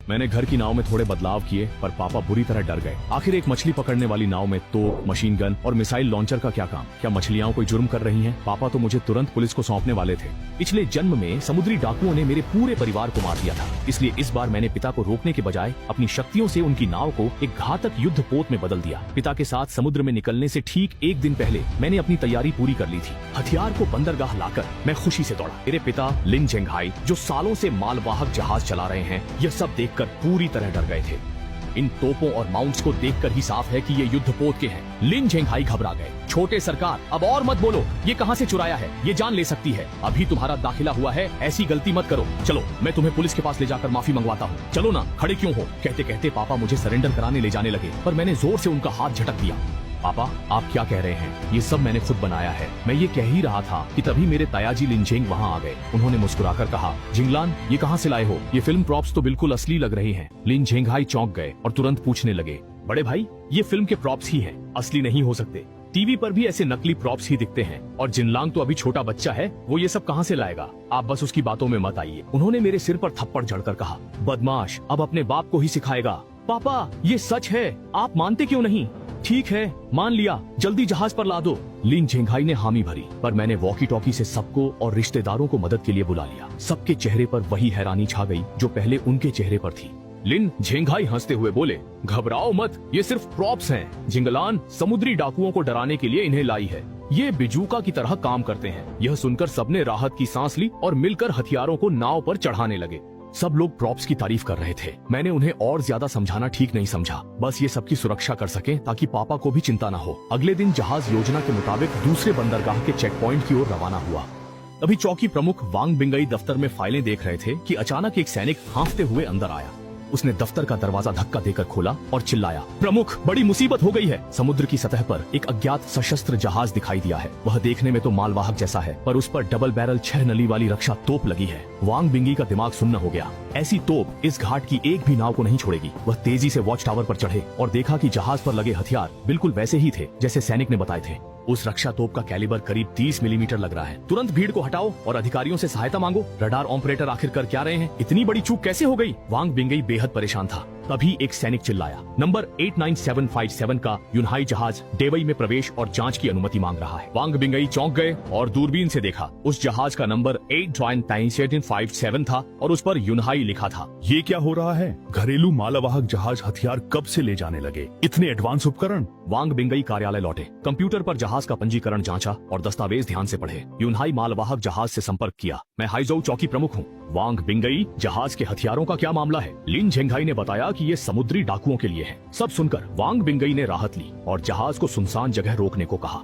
मैंने घर की नाव में थोड़े बदलाव किए, पर पापा बुरी तरह डर गए। आखिर एक मछली पकड़ने वाली नाव में तोप, मशीन गन और मिसाइल लॉन्चर का क्या काम? क्या मछलियाँ कोई जुर्म कर रही हैं? पापा तो मुझे तुरंत पुलिस को सौंपने वाले थे। पिछले जन्म में समुद्री डाकुओं ने मेरे पूरे परिवार को मार दिया था, इसलिए इस बार मैंने पिता को रोकने के बजाय अपनी शक्तियों से उनकी नाव को एक घातक युद्ध पोत में बदल दिया। पिता के साथ समुद्र में निकलने से ठीक एक दिन पहले मैंने अपनी तैयारी पूरी कर ली थी। हथियार को बंदरगाह लाकर मैं खुशी से दौड़ा। मेरे पिता लिन झेंघाई, जो सालों से मालवाहक जहाज चला रहे हैं, यह सब देखकर पूरी तरह डर गए थे। इन तोपों और माउंट्स को देखकर ही साफ है कि ये युद्ध पोत के हैं। लिन झेंघाई घबरा गए। छोटे सरकार, अब और मत बोलो, ये कहाँ से चुराया है? ये जान ले सकती है। अभी तुम्हारा दाखिला हुआ है, ऐसी गलती मत करो। चलो, मैं तुम्हें पुलिस के पास ले जाकर माफी मंगवाता हूँ। चलो ना, खड़े क्यों हो? कहते कहते पापा मुझे सरेंडर कराने ले जाने लगे, पर मैंने जोर से उनका हाथ झटक दिया। पापा, आप क्या कह रहे हैं? ये सब मैंने खुद बनाया है। मैं ये कह ही रहा था कि तभी मेरे तायाजी लिनचेंग वहाँ आ गए। उन्होंने मुस्कुराकर कहा, जिंगलान, ये कहाँ से लाए हो? ये फिल्म प्रॉप्स तो बिल्कुल असली लग रही हैं। लिन झेंघाई चौंक गए और तुरंत पूछने लगे, बड़े भाई, ये फिल्म के प्रॉप्स ही हैं, असली नहीं हो सकते। टीवी पर भी ऐसे नकली प्रॉप्स ही दिखते हैं, और जिनलांग तो अभी छोटा बच्चा है, वो ये सब कहाँ से लाएगा? आप बस उसकी बातों में मत आइए। उन्होंने मेरे सिर पर थप्पड़ जड़कर कहा, बदमाश, अब अपने बाप को ही सिखाएगा। पापा, ये सच है, आप मानते क्यों नहीं? ठीक है, मान लिया, जल्दी जहाज पर ला दो। लिन झेंघाई ने हामी भरी, पर मैंने वॉकी टॉकी से सबको और रिश्तेदारों को मदद के लिए बुला लिया। सबके चेहरे पर वही हैरानी छा गई जो पहले उनके चेहरे पर थी। लिन झेंघाई हंसते हुए बोले, घबराओ मत, ये सिर्फ प्रॉप्स हैं। जिंगलान समुद्री डाकुओं को डराने के लिए इन्हें लाई है। ये बिजूका की तरह काम करते हैं। यह सुनकर सबने राहत की सांस ली और मिलकर हथियारों को नाव पर चढ़ाने लगे। सब लोग प्रॉप्स की तारीफ कर रहे थे। मैंने उन्हें और ज्यादा समझाना ठीक नहीं समझा, बस ये सबकी सुरक्षा कर सकें ताकि पापा को भी चिंता न हो। अगले दिन जहाज योजना के मुताबिक दूसरे बंदरगाह के चेक पॉइंट की ओर रवाना हुआ। तभी चौकी प्रमुख वांग बिंगई दफ्तर में फाइलें देख रहे थे कि अचानक एक सैनिक हांफते हुए अंदर आया। उसने दफ्तर का दरवाजा धक्का देकर खोला और चिल्लाया, प्रमुख, बड़ी मुसीबत हो गई है। समुद्र की सतह पर एक अज्ञात सशस्त्र जहाज दिखाई दिया है। वह देखने में तो मालवाहक जैसा है, पर उस पर डबल बैरल 6 नली वाली रक्षा तोप लगी है। वांग बिंगी का दिमाग सुन्न हो गया। ऐसी तोप इस घाट की एक भी नाव को नहीं छोड़ेगी। वह तेजी से वॉच टावर पर चढ़े और देखा कि जहाज पर लगे हथियार बिल्कुल वैसे ही थे जैसे सैनिक ने बताए थे। उस रक्षा तोप का कैलिबर करीब 30 मिलीमीटर लग रहा है। तुरंत भीड़ को हटाओ और अधिकारियों से सहायता मांगो। रडार ऑपरेटर आखिर कर क्या रहे हैं? इतनी बड़ी चूक कैसे हो गई? वांग बिंगई बेहद परेशान था। तभी एक सैनिक चिल्लाया, नंबर 89757 का यूनहाई जहाज डेवई में प्रवेश और जांच की अनुमति मांग रहा है। वांग बिंगई चौंक गए और दूरबीन से देखा। उस जहाज का नंबर 89757 था और उस पर यूनहाई लिखा था। ये क्या हो रहा है? घरेलू मालवाहक जहाज हथियार कब से ले जाने लगे? इतने एडवांस उपकरण? वांग बिंगई कार्यालय लौटे, कंप्यूटर पर जहाज का पंजीकरण जांचा और दस्तावेज ध्यान से पढ़े। यूनहाई मालवाहक जहाज से संपर्क किया। मैं हाइजोउ चौकी प्रमुख हूँ। वांग बिंगई, जहाज के हथियारों का क्या मामला है? लिन झेंघाई ने बताया कि ये समुद्री डाकुओं के लिए है। सब सुनकर वांग बिंगई ने राहत ली और जहाज को सुनसान जगह रोकने को कहा।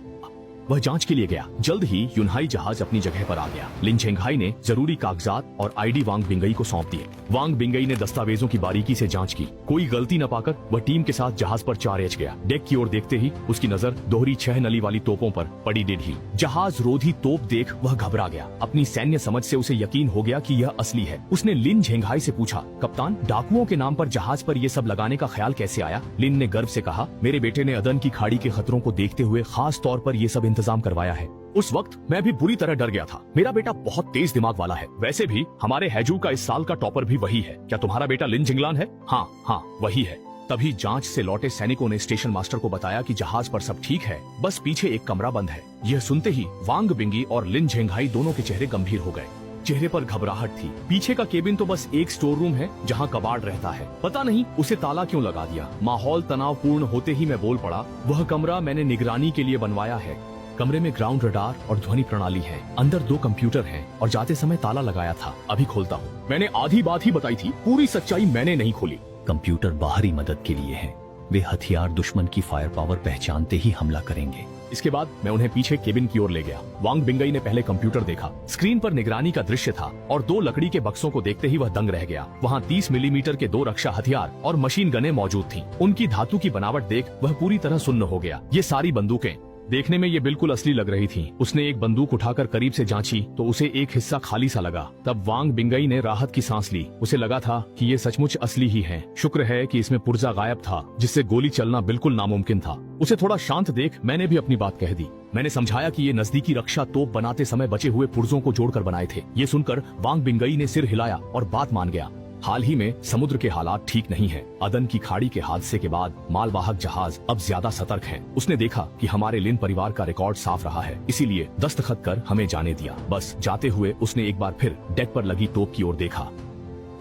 वह जांच के लिए गया। जल्द ही यूनहाई जहाज अपनी जगह पर आ गया। लिन झेंघाई ने जरूरी कागजात और आईडी वांग बिंगई को सौंप दिए। वांग बिंगई ने दस्तावेजों की बारीकी से जांच की। कोई गलती न पाकर वह टीम के साथ जहाज पर 4H गया। डेक की ओर देखते ही उसकी नजर दोहरी 6 नली वाली तोपों पर पड़ी ही। जहाज रोधी तोप देख वह घबरा गया। अपनी सैन्य समझ से उसे यकीन हो गया कि यह असली है। उसने लिन झेंघाई से पूछा, कप्तान, डाकुओं के नाम पर जहाज पर ये सब लगाने का ख्याल कैसे आया? लिन ने गर्व से कहा, मेरे बेटे ने अदन की खाड़ी के खतरों को देखते हुए खास तौर पर ये सब इंतजाम करवाया है। उस वक्त मैं भी बुरी तरह डर गया था। मेरा बेटा बहुत तेज दिमाग वाला है। वैसे भी हमारे हैजू का इस साल का टॉपर भी वही है। क्या तुम्हारा बेटा लिन जिंगलान है? हाँ, वही है। तभी जांच से लौटे सैनिकों ने स्टेशन मास्टर को बताया कि जहाज पर सब ठीक है, बस पीछे एक कमरा बंद है। यह सुनते ही वांग बिंगी और लिन झेंघाई दोनों के चेहरे गंभीर हो गए। चेहरे पर घबराहट थी। पीछे का केबिन तो बस एक स्टोर रूम है जहां कबाड़ रहता है। पता नहीं उसे ताला क्यों लगा दिया। माहौल तनावपूर्ण होते ही मैं बोल पड़ा, वह कमरा मैंने निगरानी के लिए बनवाया है। कमरे में ग्राउंड रडार और ध्वनि प्रणाली है। अंदर 2 कंप्यूटर हैं और जाते समय ताला लगाया था। अभी खोलता हूँ। मैंने आधी बात ही बताई थी, पूरी सच्चाई मैंने नहीं खोली। कंप्यूटर बाहरी मदद के लिए है। वे हथियार दुश्मन की फायर पावर पहचानते ही हमला करेंगे। इसके बाद मैं उन्हें पीछे केबिन की ओर ले गया। वांग बिंगई ने पहले कंप्यूटर देखा। स्क्रीन पर निगरानी का दृश्य था और 2 लकड़ी के बक्सों को देखते ही वह दंग रह गया। वहाँ 30 मिलीमीटर के 2 रक्षा हथियार और मशीन गनें मौजूद थीं। उनकी धातु की बनावट देख वह पूरी तरह सुन्न हो गया। ये सारी बंदूकें देखने में ये बिल्कुल असली लग रही थी। उसने एक बंदूक उठाकर करीब से जांची तो उसे एक हिस्सा खाली सा लगा। तब वांग बिंगई ने राहत की सांस ली। उसे लगा था कि ये सचमुच असली ही है। शुक्र है कि इसमें पुर्जा गायब था, जिससे गोली चलना बिल्कुल नामुमकिन था। उसे थोड़ा शांत देख मैंने भी अपनी बात कह दी। मैंने समझाया कि ये नजदीकी रक्षा तोप बनाते समय बचे हुए पुर्जों को जोड़कर बनाए थे। ये सुनकर वांग बिंगई ने सिर हिलाया और बात मान गया। हाल ही में समुद्र के हालात ठीक नहीं हैं। अदन की खाड़ी के हादसे के बाद मालवाहक जहाज अब ज्यादा सतर्क हैं। उसने देखा कि हमारे लिन परिवार का रिकॉर्ड साफ रहा है, इसीलिए दस्तखत कर हमें जाने दिया। बस जाते हुए उसने एक बार फिर डेक पर लगी तोप की ओर देखा।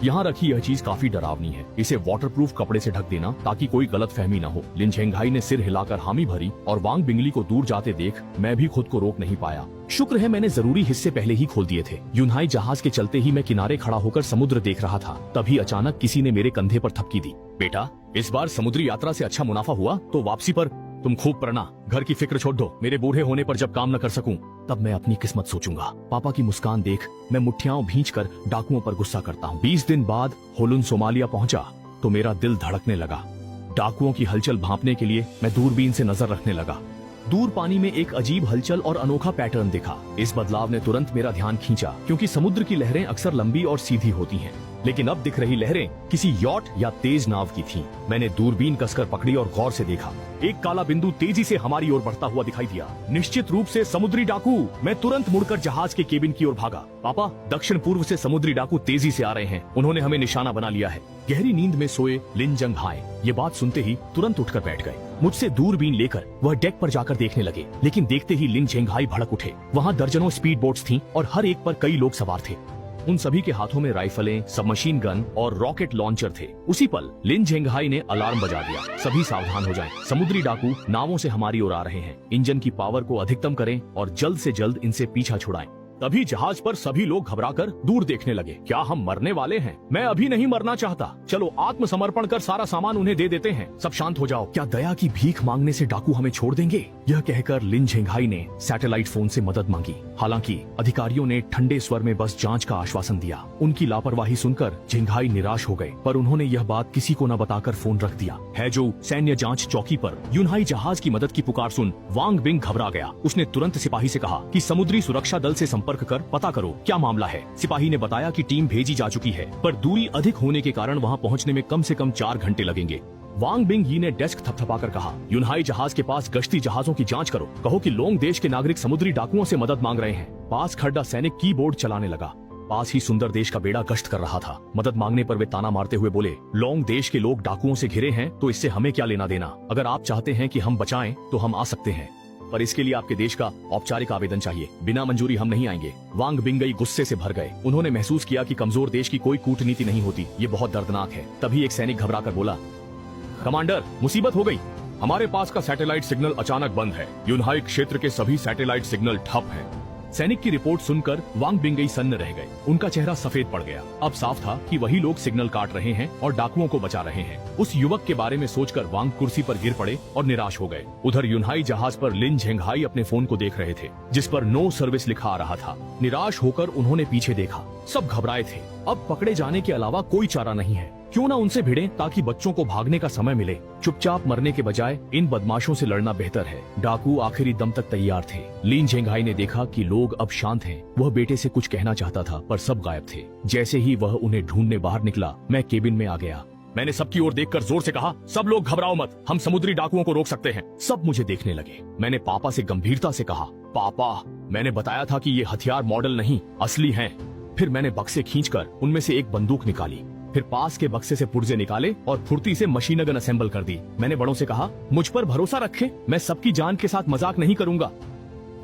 यहाँ रखी यह चीज काफी डरावनी है, इसे वाटरप्रूफ कपड़े से ढक देना ताकि कोई गलतफहमी न हो। लिन झेंघाई ने सिर हिलाकर हामी भरी और वांग बिंगली को दूर जाते देख मैं भी खुद को रोक नहीं पाया। शुक्र है मैंने जरूरी हिस्से पहले ही खोल दिए थे। यूनहाई जहाज के चलते ही मैं किनारे खड़ा होकर समुद्र देख रहा था, तभी अचानक किसी ने मेरे कंधे पर थपकी दी। बेटा, इस बार समुद्री यात्रा से अच्छा मुनाफा हुआ तो वापसी पर तुम खूब पढ़ना। घर की फिक्र छोड़ दो, मेरे बूढ़े होने पर जब काम न कर सकूं तब मैं अपनी किस्मत सोचूंगा। पापा की मुस्कान देख मैं मुठ्ठियां भींचकर डाकुओं पर गुस्सा करता हूँ। 20 दिन बाद होलुन सोमालिया पहुंचा तो मेरा दिल धड़कने लगा। डाकुओं की हलचल भांपने के लिए मैं दूरबीन से नजर रखने लगा। दूर पानी में एक अजीब हलचल और अनोखा पैटर्न दिखा। इस बदलाव ने तुरंत मेरा ध्यान खींचा, क्योंकि समुद्र की लहरें अक्सर लंबी और सीधी होती हैं, लेकिन अब दिख रही लहरें किसी यॉट या तेज नाव की थीं। मैंने दूरबीन कसकर पकड़ी और गौर से देखा। एक काला बिंदु तेजी से हमारी ओर बढ़ता हुआ दिखाई दिया। निश्चित रूप से समुद्री डाकू। मैं तुरंत मुड़कर जहाज के केबिन की ओर भागा। पापा, दक्षिण पूर्व से समुद्री डाकू तेजी से आ रहे हैं, उन्होंने हमें निशाना बना लिया है। गहरी नींद में सोए लिन जंगहाई ये बात सुनते ही तुरंत उठकर बैठ गए। मुझसे दूरबीन लेकर वह डेक पर जाकर देखने लगे, लेकिन देखते ही लिन झेंघाई भड़क उठे। वहाँ दर्जनों स्पीड बोट्स थीं और हर एक पर कई लोग सवार थे। उन सभी के हाथों में राइफलें, सबमशीन गन और रॉकेट लॉन्चर थे। उसी पल लिन झेंघाई ने अलार्म बजा दिया। सभी सावधान हो जाएं। समुद्री डाकू नावों से हमारी ओर आ रहे हैं। इंजन की पावर को अधिकतम करें और जल्द से जल्द इनसे पीछा छुड़ाएं। तभी जहाज पर सभी लोग घबराकर दूर देखने लगे। क्या हम मरने वाले हैं? मैं अभी नहीं मरना चाहता। चलो आत्मसमर्पण कर सारा सामान उन्हें दे देते हैं। सब शांत हो जाओ। क्या दया की भीख मांगने से डाकू हमें छोड़ देंगे? यह कहकर लिन झेंघाई ने सैटेलाइट फोन से मदद मांगी। हालांकि अधिकारियों ने ठंडे स्वर में बस जांच का आश्वासन दिया। उनकी लापरवाही सुनकर झेंघाई निराश हो गए, पर उन्होंने यह बात किसी को न बताकर फोन रख दिया। हैजो सैन्य जांच चौकी पर यूनहाई जहाज की मदद की पुकार सुन वांग बिंग घबरा गया। उसने तुरंत सिपाही से कहा कि समुद्री सुरक्षा दल से संपर्क कर पता करो क्या मामला है। सिपाही ने बताया कि टीम भेजी जा चुकी है, पर दूरी अधिक होने के कारण वहां पहुंचने में कम से कम 4 घंटे लगेंगे। वांग बिंग यी ने डेस्क थपथपाकर कहा, यूनहाई जहाज के पास गश्ती जहाजों की जांच करो। कहो कि लोंग देश के नागरिक समुद्री डाकुओं से मदद मांग रहे हैं। पास खड़ा सैनिक कीबोर्ड चलाने लगा। पास ही सुंदर देश का बेड़ा गश्त कर रहा था। मदद मांगने पर वे ताना मारते हुए बोले, लोंग देश के लोग डाकुओं से घिरे हैं तो इससे हमें क्या लेना देना। अगर आप चाहते हैं कि हम बचाएं तो हम आ सकते हैं, पर इसके लिए आपके देश का औपचारिक आवेदन चाहिए। बिना मंजूरी हम नहीं आएंगे। वांग बिंगई गुस्से से भर गए। उन्होंने महसूस किया कि कमजोर देश की कोई कूटनीति नहीं होती, ये बहुत दर्दनाक है। तभी एक सैनिक घबराकर बोला, कमांडर, मुसीबत हो गई। हमारे पास का सैटेलाइट सिग्नल अचानक बंद है। यूनहाई क्षेत्र के सभी सैटेलाइट सिग्नल ठप हैं। सैनिक की रिपोर्ट सुनकर वांग बिंगई सन्न रह गए। उनका चेहरा सफेद पड़ गया। अब साफ था कि वही लोग सिग्नल काट रहे हैं और डाकुओं को बचा रहे हैं। उस युवक के बारे में सोचकर वांग कुर्सी पर गिर पड़े और निराश हो गए। उधर यूनहाई जहाज पर लिन झेंघाई अपने फोन को देख रहे थे, जिस पर नो सर्विस लिखा आ रहा था। निराश होकर उन्होंने पीछे देखा। सब घबराए थे। अब पकड़े जाने के अलावा कोई चारा नहीं है। क्यों ना उनसे भिड़ें ताकि बच्चों को भागने का समय मिले। चुपचाप मरने के बजाय इन बदमाशों से लड़ना बेहतर है। डाकू आखिरी दम तक तैयार थे। लिन झेंघाई ने देखा कि लोग अब शांत हैं। वह बेटे से कुछ कहना चाहता था, पर सब गायब थे। जैसे ही वह उन्हें ढूंढने बाहर निकला, मैं केबिन में आ गया। मैंने सबकी ओर देखकर जोर से कहा, सब लोग घबराओ मत, हम समुद्री डाकुओं को रोक सकते हैं। सब मुझे देखने लगे। मैंने पापा से गंभीरता से कहा, पापा, मैंने बताया था कि ये हथियार मॉडल नहीं असली हैं। फिर मैंने बक्से खींचकर उनमें से एक बंदूक निकाली। फिर पास के बक्से से पुर्जे निकाले और फुर्ती से मशीन गन असेंबल कर दी। मैंने बड़ों से कहा, मुझ पर भरोसा रखें, मैं सबकी जान के साथ मजाक नहीं करूंगा।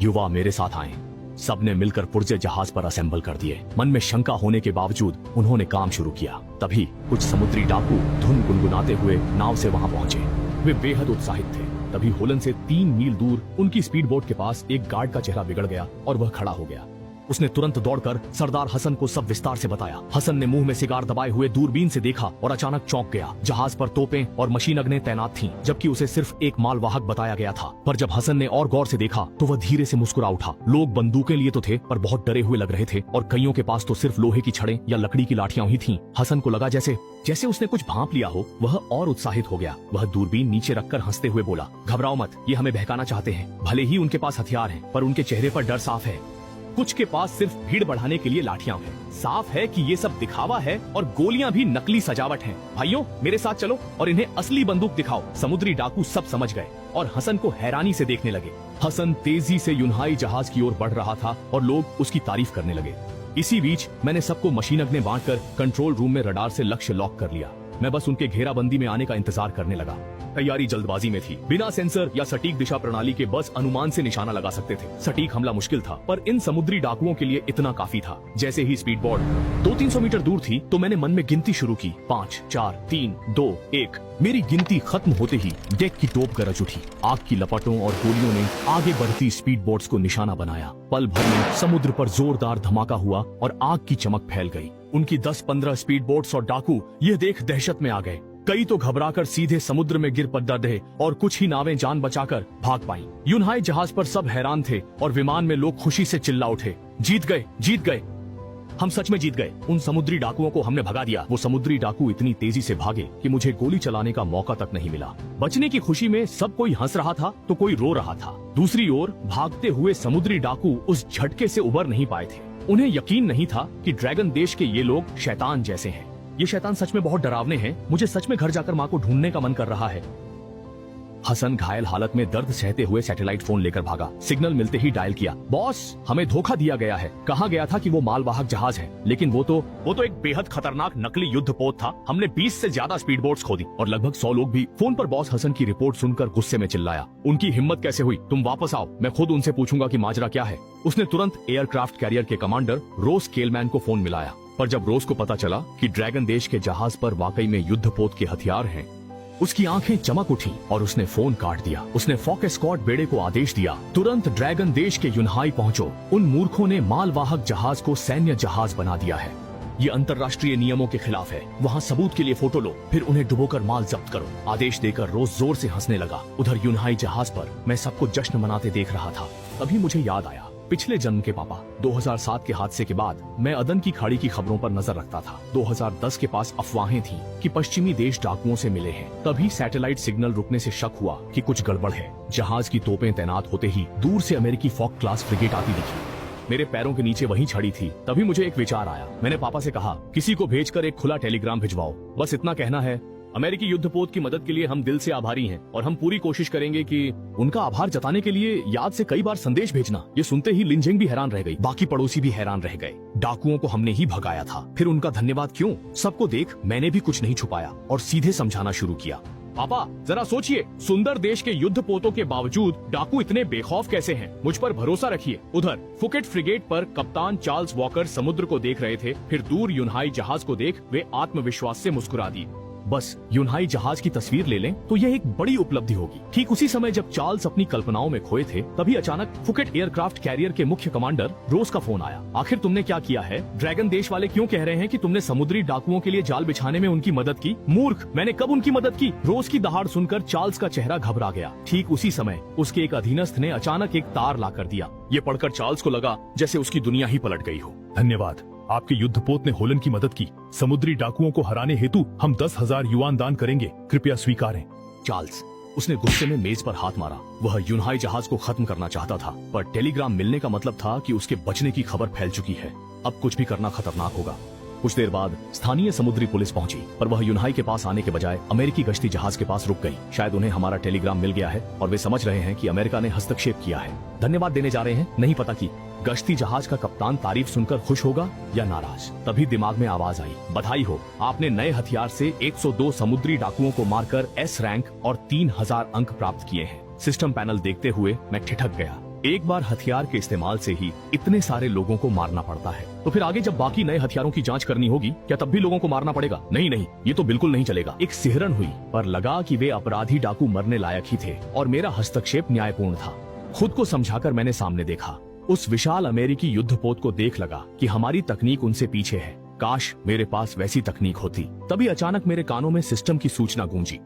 युवा मेरे साथ आए। सबने मिलकर पुर्जे जहाज पर असेंबल कर दिए। मन में शंका होने के बावजूद उन्होंने काम शुरू किया। तभी कुछ समुद्री डाकू धुन गुनगुनाते हुए नाव से वहां पहुंचे। वे बेहद उत्साहित थे। तभी होलन से 3 मील दूर उनकी स्पीड बोट के पास एक गार्ड का चेहरा बिगड़ गया और वह खड़ा हो गया। उसने तुरंत दौड़कर सरदार हसन को सब विस्तार से बताया। हसन ने मुंह में सिगार दबाए हुए दूरबीन से देखा और अचानक चौंक गया। जहाज पर तोपें और मशीन अगने तैनात थीं, जबकि उसे सिर्फ एक मालवाहक बताया गया था। पर जब हसन ने और गौर से देखा तो वह धीरे से मुस्कुरा उठा। लोग बंदूकें लिए तो थे, पर बहुत डरे हुए लग रहे थे और कईयों के पास तो सिर्फ लोहे की छड़ें या लकड़ी की लाठियां ही थीं। हसन को लगा जैसे उसने कुछ भांप लिया हो। वह और उत्साहित हो गया। वह दूरबीन नीचे रखकर हंसते हुए बोला, घबराओ मत, ये हमें बहकाना चाहते हैं। भले ही उनके पास हथियार हैं, पर उनके चेहरे पर डर साफ है। कुछ के पास सिर्फ भीड़ बढ़ाने के लिए लाठियां हैं। साफ है कि ये सब दिखावा है और गोलियां भी नकली सजावट हैं। भाइयों, मेरे साथ चलो और इन्हें असली बंदूक दिखाओ। समुद्री डाकू सब समझ गए और हसन को हैरानी से देखने लगे। हसन तेजी से यूनहाई जहाज की ओर बढ़ रहा था और लोग उसकी तारीफ करने लगे। इसी बीच मैंने सबको मशीनगने बांटकर कंट्रोल रूम में रडार से लक्ष्य लॉक कर लिया। मैं बस उनके घेराबंदी में आने का इंतजार करने लगा। तैयारी जल्दबाजी में थी। बिना सेंसर या सटीक दिशा प्रणाली के बस अनुमान से निशाना लगा सकते थे। सटीक हमला मुश्किल था, पर इन समुद्री डाकुओं के लिए इतना काफी था। जैसे ही स्पीड बोर्ड 200-300 मीटर दूर थी तो मैंने मन में गिनती शुरू की। 5, 4, 3, 2, 1। मेरी गिनती खत्म होते ही डेक की टोप गरज उठी। आग की लपटों और गोलियों ने आगे बढ़ती स्पीड बोट्स को निशाना बनाया। पल भर में समुद्र पर जोरदार धमाका हुआ और आग की चमक फैल गई। उनकी 10-15 स्पीड बोट्स और डाकू ये देख दहशत में आ गए। कई तो घबराकर सीधे समुद्र में गिर पड़ रहे और कुछ ही नावें जान बचाकर भाग पाईं। यूनहाई जहाज पर सब हैरान थे और विमान में लोग खुशी से चिल्ला उठे, जीत गए, जीत गए। हम सच में जीत गए। उन समुद्री डाकुओं को हमने भगा दिया। वो समुद्री डाकू इतनी तेजी से भागे कि मुझे गोली चलाने का मौका तक नहीं मिला। बचने की खुशी में सब कोई हंस रहा था तो कोई रो रहा था। दूसरी ओर भागते हुए समुद्री डाकू उस झटके से उबर नहीं पाए थे। उन्हें यकीन नहीं था कि ड्रैगन देश के ये लोग शैतान जैसे हैं। ये शैतान सच में बहुत डरावने हैं। मुझे सच में घर जाकर माँ को ढूंढने का मन कर रहा है। हसन घायल हालत में दर्द सहते हुए सैटेलाइट फोन लेकर भागा। सिग्नल मिलते ही डायल किया। बॉस, हमें धोखा दिया गया है। कहा गया था कि वो मालवाहक जहाज है, लेकिन वो तो एक बेहद खतरनाक नकली युद्धपोत था। हमने 20 से ज्यादा स्पीड बोट्स खो दी और लगभग 100 लोग भी। फोन पर बॉस हसन की रिपोर्ट सुनकर गुस्से में चिल्लाया, उनकी हिम्मत कैसे हुई? तुम वापस आओ, मैं खुद उनसे पूछूंगा कि माजरा क्या है। उसने तुरंत एयरक्राफ्ट कैरियर के कमांडर रोस केलमैन को फोन मिलाया, पर जब रोस को पता चला कि ड्रैगन देश के जहाज पर वाकई में युद्धपोत के हथियार हैं, उसकी आंखें चमक उठी और उसने फोन काट दिया। उसने फॉक एस्कॉर्ट बेड़े को आदेश दिया, तुरंत ड्रैगन देश के यूनहाई पहुंचो। उन मूर्खों ने मालवाहक जहाज को सैन्य जहाज बना दिया है। ये अंतर्राष्ट्रीय नियमों के खिलाफ है। वहाँ सबूत के लिए फोटो लो, फिर उन्हें डुबोकर माल जब्त करो। आदेश देकर रोज जोर से हंसने लगा। उधर यूनहाई जहाज पर मैं सबको जश्न मनाते देख रहा था। तभी मुझे याद आया, पिछले जन्म के पापा। 2007 के हादसे के बाद मैं अदन की खाड़ी की खबरों पर नजर रखता था। 2010 के पास अफवाहें थीं कि पश्चिमी देश डाकुओं से मिले हैं। तभी सैटेलाइट सिग्नल रुकने से शक हुआ कि कुछ गड़बड़ है। जहाज की तोपें तैनात होते ही दूर से अमेरिकी फॉक क्लास फ्रिगेट आती दिखी। मेरे पैरों के नीचे वहीं छड़ी थी। तभी मुझे एक विचार आया। मैंने पापा से कहा, किसी को भेजकर एक खुला टेलीग्राम भिजवाओ। बस इतना कहना है, अमेरिकी युद्धपोत की मदद के लिए हम दिल से आभारी हैं और हम पूरी कोशिश करेंगे कि उनका आभार जताने के लिए याद से कई बार संदेश भेजना। ये सुनते ही लिंजिंग भी हैरान रह गई। बाकी पड़ोसी भी हैरान रह गए। डाकुओं को हमने ही भगाया था, फिर उनका धन्यवाद क्यों? सबको देख मैंने भी कुछ नहीं छुपाया और सीधे समझाना शुरू किया। पापा, जरा सोचिए, सुंदर देश के युद्धपोतों के बावजूद डाकू इतने बेखौफ कैसे हैं? मुझ पर भरोसा रखिए। उधर फुकेट फ्रिगेट पर कप्तान चार्ल्स वॉकर समुद्र को देख रहे थे। फिर दूर यूनहाई जहाज को देख वे आत्मविश्वास से मुस्कुरा दिए। बस यूनहाई जहाज की तस्वीर ले लें तो यह एक बड़ी उपलब्धि होगी। ठीक उसी समय जब चार्ल्स अपनी कल्पनाओं में खोए थे, तभी अचानक फुकेट एयरक्राफ्ट कैरियर के मुख्य कमांडर रोस का फोन आया। आखिर तुमने क्या किया है? ड्रैगन देश वाले क्यों कह रहे हैं कि तुमने समुद्री डाकुओं के लिए जाल बिछाने में उनकी मदद की? मूर्ख, मैंने कब उनकी मदद की? रोस की दहाड़ सुनकर चार्ल्स का चेहरा घबरा गया। ठीक उसी समय उसके एक अधीनस्थ ने अचानक एक तार ला कर दिया। ये पढ़कर चार्ल्स को लगा जैसे उसकी दुनिया ही पलट गई हो। धन्यवाद, आपके युद्धपोत ने होलन की मदद की। समुद्री डाकुओं को हराने हेतु हम 10,000 युआन दान करेंगे, कृपया स्वीकारें। चार्ल्स, उसने गुस्से में मेज पर हाथ मारा। वह यूनहाई जहाज को खत्म करना चाहता था, पर टेलीग्राम मिलने का मतलब था कि उसके बचने की खबर फैल चुकी है। अब कुछ भी करना खतरनाक होगा। कुछ देर बाद स्थानीय समुद्री पुलिस पहुंची, पर वह यूनहाई के पास आने के बजाय अमेरिकी गश्ती जहाज के पास रुक गई। शायद उन्हें हमारा टेलीग्राम मिल गया है और वे समझ रहे हैं कि अमेरिका ने हस्तक्षेप किया है। धन्यवाद देने जा रहे हैं, नहीं पता कि गश्ती जहाज का कप्तान तारीफ सुनकर खुश होगा या नाराज। तभी दिमाग में आवाज आई, बधाई हो, आपने नए हथियार से 102 समुद्री डाकुओं को मारकर एस रैंक और 3000 अंक प्राप्त किए हैं। सिस्टम पैनल देखते हुए मैं ठिठक गया। एक बार हथियार के इस्तेमाल से ही इतने सारे लोगों को मारना पड़ता है, तो फिर आगे जब बाकी नए हथियारों की जांच करनी होगी, क्या तब भी लोगों को मारना पड़ेगा? नहीं नहीं, ये तो बिल्कुल नहीं चलेगा। एक सिहरन हुई, पर लगा कि वे अपराधी डाकू मरने लायक ही थे और मेरा हस्तक्षेप न्यायपूर्ण था। खुद को समझाकर मैंने सामने देखा। उस विशाल अमेरिकी युद्धपोत को देख लगा कि हमारी तकनीक उनसे पीछे है। काश मेरे पास वैसी तकनीक होती। तभी अचानक मेरे कानों में सिस्टम की सूचना गूंजी।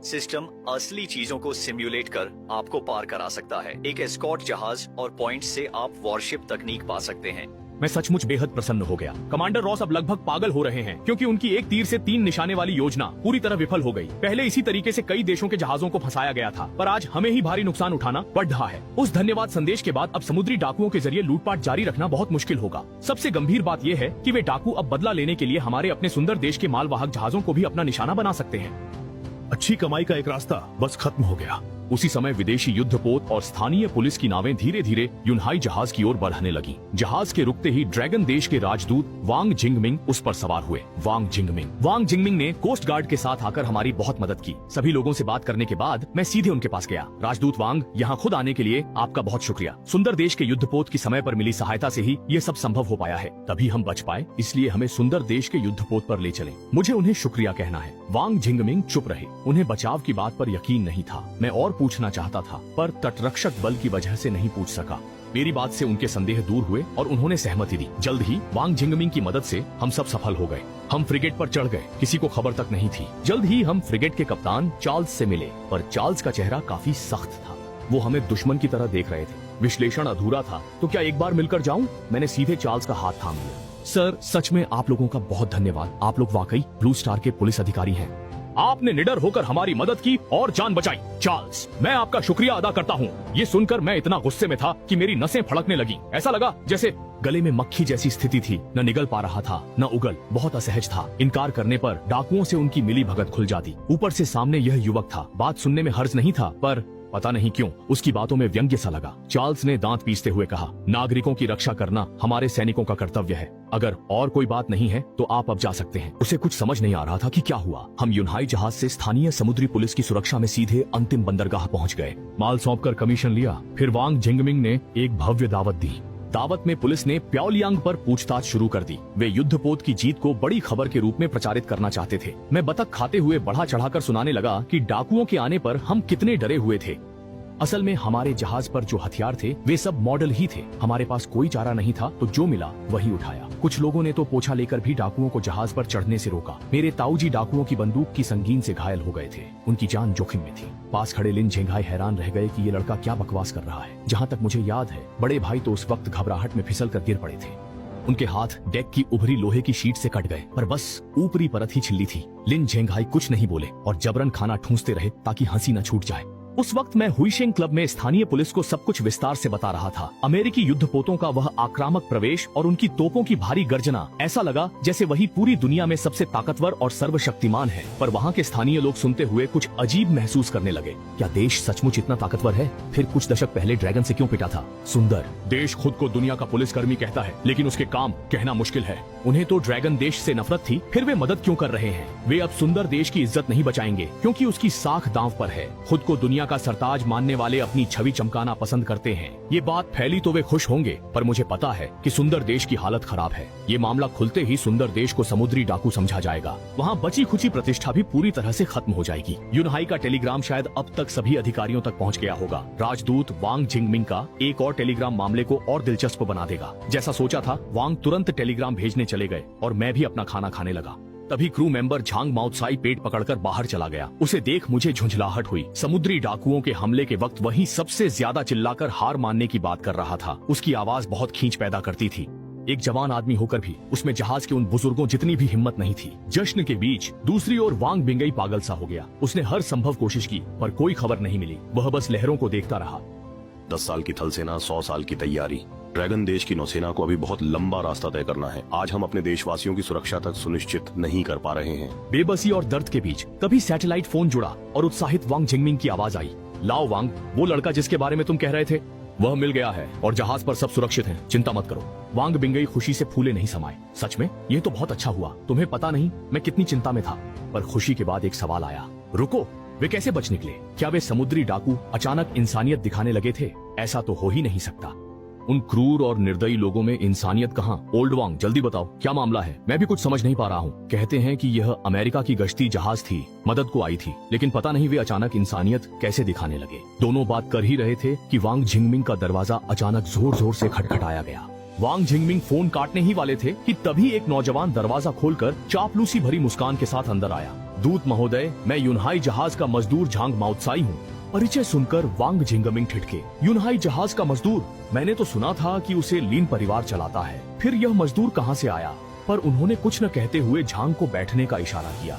सिस्टम असली चीजों को सिम्युलेट कर आपको पार करा सकता है। एक एस्कॉर्ट जहाज और पॉइंट से आप वॉरशिप तकनीक पा सकते हैं। मैं सचमुच बेहद प्रसन्न हो गया। कमांडर रॉस अब लगभग पागल हो रहे हैं, क्योंकि उनकी एक तीर से 3 निशाने वाली योजना पूरी तरह विफल हो गई। पहले इसी तरीके से कई देशों के जहाजों को फंसाया गया था, पर आज हमें ही भारी नुकसान उठाना पड़ रहा है। उस धन्यवाद संदेश के बाद अब समुद्री डाकुओं के जरिए लूटपाट जारी रखना बहुत मुश्किल होगा। सबसे गंभीर बात यह है कि वे डाकू अब बदला लेने के लिए हमारे अपने सुंदर देश के मालवाहक जहाजों को भी अपना निशाना बना सकते हैं। अच्छी कमाई का एक रास्ता बस खत्म हो गया। उसी समय विदेशी युद्धपोत और स्थानीय पुलिस की नावें धीरे धीरे यूनहाई जहाज की ओर बढ़ने लगी। जहाज के रुकते ही ड्रैगन देश के राजदूत वांग जिंगमिंग उस पर सवार हुए। वांग जिंगमिंग ने कोस्ट गार्ड के साथ आकर हमारी बहुत मदद की। सभी लोगों से बात करने के बाद मैं सीधे उनके पास गया। राजदूत वांग, यहाँ खुद आने के लिए आपका बहुत शुक्रिया। सुंदर देश के युद्धपोत की समय पर मिली सहायता से ही ये सब संभव हो पाया है। तभी हम बच पाए, इसलिए हमें सुंदर देश के युद्धपोत पर ले चले। मुझे उन्हें शुक्रिया कहना है। वांग जिंगमिंग चुप रहे। उन्हें बचाव की बात पर यकीन नहीं था। मैं और पूछना चाहता था, पर तटरक्षक बल की वजह से नहीं पूछ सका। मेरी बात से उनके संदेह दूर हुए और उन्होंने सहमति दी। जल्द ही वांग जिंगमिंग की मदद से हम सब सफल हो गए। हम फ्रिगेट पर चढ़ गए। किसी को खबर तक नहीं थी। जल्द ही हम फ्रिगेट के कप्तान चार्ल्स से मिले, पर चार्ल्स का चेहरा काफी सख्त था। वो हमें दुश्मन की तरह देख रहे थे। विश्लेषण अधूरा था, तो क्या एक बार मिलकर जाऊं? मैंने सीधे चार्ल्स का हाथ थाम लिया। सर, सच में आप लोगों का बहुत धन्यवाद। आप लोग वाकई ब्लू स्टार के पुलिस अधिकारी हैं। आपने निडर होकर हमारी मदद की और जान बचाई। चार्ल्स, मैं आपका शुक्रिया अदा करता हूँ। ये सुनकर मैं इतना गुस्से में था कि मेरी नसें फड़कने लगी। ऐसा लगा जैसे गले में मक्खी जैसी स्थिति थी। न निगल पा रहा था, न उगल। बहुत असहज था। इनकार करने पर डाकुओं से उनकी मिली भगत खुल जाती। ऊपर से सामने यह युवक था। बात सुनने में हर्ज नहीं था, पर पता नहीं क्यों उसकी बातों में व्यंग्य सा लगा। चार्ल्स ने दांत पीसते हुए कहा, नागरिकों की रक्षा करना हमारे सैनिकों का कर्तव्य है। अगर और कोई बात नहीं है तो आप अब जा सकते हैं। उसे कुछ समझ नहीं आ रहा था कि क्या हुआ। हम यूनहाई जहाज से स्थानीय समुद्री पुलिस की सुरक्षा में सीधे अंतिम बंदरगाह पहुंच गए। माल सौंपकर कमीशन लिया। फिर वांग जिंगमिंग ने एक भव्य दावत दी। दावत में पुलिस ने प्याओलियांग पर पूछताछ शुरू कर दी। वे युद्धपोत की जीत को बड़ी खबर के रूप में प्रचारित करना चाहते थे। मैं बतख खाते हुए बढ़ा चढ़ाकर सुनाने लगा कि डाकुओं के आने पर हम कितने डरे हुए थे। असल में हमारे जहाज पर जो हथियार थे वे सब मॉडल ही थे। हमारे पास कोई चारा नहीं था तो जो मिला वही उठाया। कुछ लोगों ने तो पोछा लेकर भी डाकुओं को जहाज पर चढ़ने से रोका। मेरे ताऊजी डाकुओं की बंदूक की संगीन से घायल हो गए थे। उनकी जान जोखिम में थी। पास खड़े लिन झेंघाई हैरान रह गए कि ये लड़का क्या बकवास कर रहा है। जहाँ तक मुझे याद है, बड़े भाई तो उस वक्त घबराहट में फिसल कर गिर पड़े थे। उनके हाथ डेक की उभरी लोहे की शीट से कट गए, पर बस ऊपरी परत ही छिल्ली थी। लिन झेंघाई कुछ नहीं बोले और जबरन खाना ठूंसते रहे ताकि हंसी न छूट जाए। उस वक्त मैं हुईशेंग क्लब में स्थानीय पुलिस को सब कुछ विस्तार से बता रहा था। अमेरिकी युद्धपोतों का वह आक्रामक प्रवेश और उनकी तोपों की भारी गर्जना, ऐसा लगा जैसे वही पूरी दुनिया में सबसे ताकतवर और सर्वशक्तिमान है। पर वहाँ के स्थानीय लोग सुनते हुए कुछ अजीब महसूस करने लगे। क्या देश सचमुच इतना ताकतवर है? फिर कुछ दशक पहले ड्रैगन से क्यों पिटा था? सुंदर देश खुद को दुनिया का पुलिसकर्मी कहता है, लेकिन उसके काम कहना मुश्किल है। उन्हें तो ड्रैगन देश से नफरत थी, फिर वे मदद क्यों कर रहे हैं? वे अब सुंदर देश की इज्जत नहीं बचाएंगे क्योंकि उसकी साख दांव पर है। खुद को दुनिया का सरताज मानने वाले अपनी छवि चमकाना पसंद करते हैं। ये बात फैली तो वे खुश होंगे, पर मुझे पता है कि सुंदर देश की हालत खराब है। ये मामला खुलते ही सुंदर देश को समुद्री डाकू समझा जाएगा। वहाँ बची खुची प्रतिष्ठा भी पूरी तरह से खत्म हो जाएगी। यूनहाई का टेलीग्राम शायद अब तक सभी अधिकारियों तक पहुँच गया होगा। राजदूत वांग जिंगमिंग का एक और टेलीग्राम मामले को और दिलचस्प बना देगा। जैसा सोचा था, वांग तुरंत टेलीग्राम भेजने चले गए और मैं भी अपना खाना खाने लगा। तभी क्रू मेंबर झांग माउत्साई पेट पकड़कर बाहर चला गया। उसे देख मुझे झुंझलाहट हुई। समुद्री डाकुओं के हमले के वक्त वही सबसे ज्यादा चिल्लाकर हार मानने की बात कर रहा था। उसकी आवाज बहुत खींच पैदा करती थी। एक जवान आदमी होकर भी उसमें जहाज के उन बुजुर्गों जितनी भी हिम्मत नहीं थी। जश्न के बीच दूसरी ओर वांग बिंगई पागल सा हो गया। उसने हर संभव कोशिश की, पर कोई खबर नहीं मिली। वह बस लहरों को देखता रहा। 10 साल की थल सेना, 100 साल की तैयारी। ड्रैगन देश की नौसेना को अभी बहुत लंबा रास्ता तय करना है। आज हम अपने देशवासियों की सुरक्षा तक सुनिश्चित नहीं कर पा रहे हैं। बेबसी और दर्द के बीच तभी सैटेलाइट फोन जुड़ा और उत्साहित वांग जिंगमिंग की आवाज आई। लाओ वांग, वो लड़का जिसके बारे में तुम कह रहे थे, वह मिल गया है और जहाज पर सब सुरक्षित हैं। चिंता मत करो। वांग बिंगई खुशी से फूले नहीं समाये। सच में ये तो बहुत अच्छा हुआ। तुम्हें पता नहीं मैं कितनी चिंता में था। पर खुशी के बाद एक सवाल आया। रुको, वे कैसे बच निकले? क्या वे समुद्री डाकू अचानक इंसानियत दिखाने लगे थे? ऐसा तो हो ही नहीं सकता। उन क्रूर और निर्दयी लोगों में इंसानियत कहाँ? ओल्ड वांग, जल्दी बताओ क्या मामला है? मैं भी कुछ समझ नहीं पा रहा हूँ। कहते हैं कि यह अमेरिका की गश्ती जहाज थी, मदद को आई थी, लेकिन पता नहीं वे अचानक इंसानियत कैसे दिखाने लगे। दोनों बात कर ही रहे थे कि वांग जिंगमिंग का दरवाजा अचानक जोर जोर से खटखटाया गया। वांग जिंगमिंग फोन काटने ही वाले थे कि तभी एक नौजवान दरवाजा खोलकर चापलूसी भरी मुस्कान के साथ अंदर आया। दूत महोदय, मैं यूनहाई जहाज का मजदूर झांग माउत्साई हूँ। परिचय सुनकर वांग जिंगमिंग ठिठके। यूनहाई जहाज का मजदूर? मैंने तो सुना था कि उसे लीन परिवार चलाता है। फिर यह मजदूर कहाँ से आया? पर उन्होंने कुछ न कहते हुए झांग को बैठने का इशारा किया।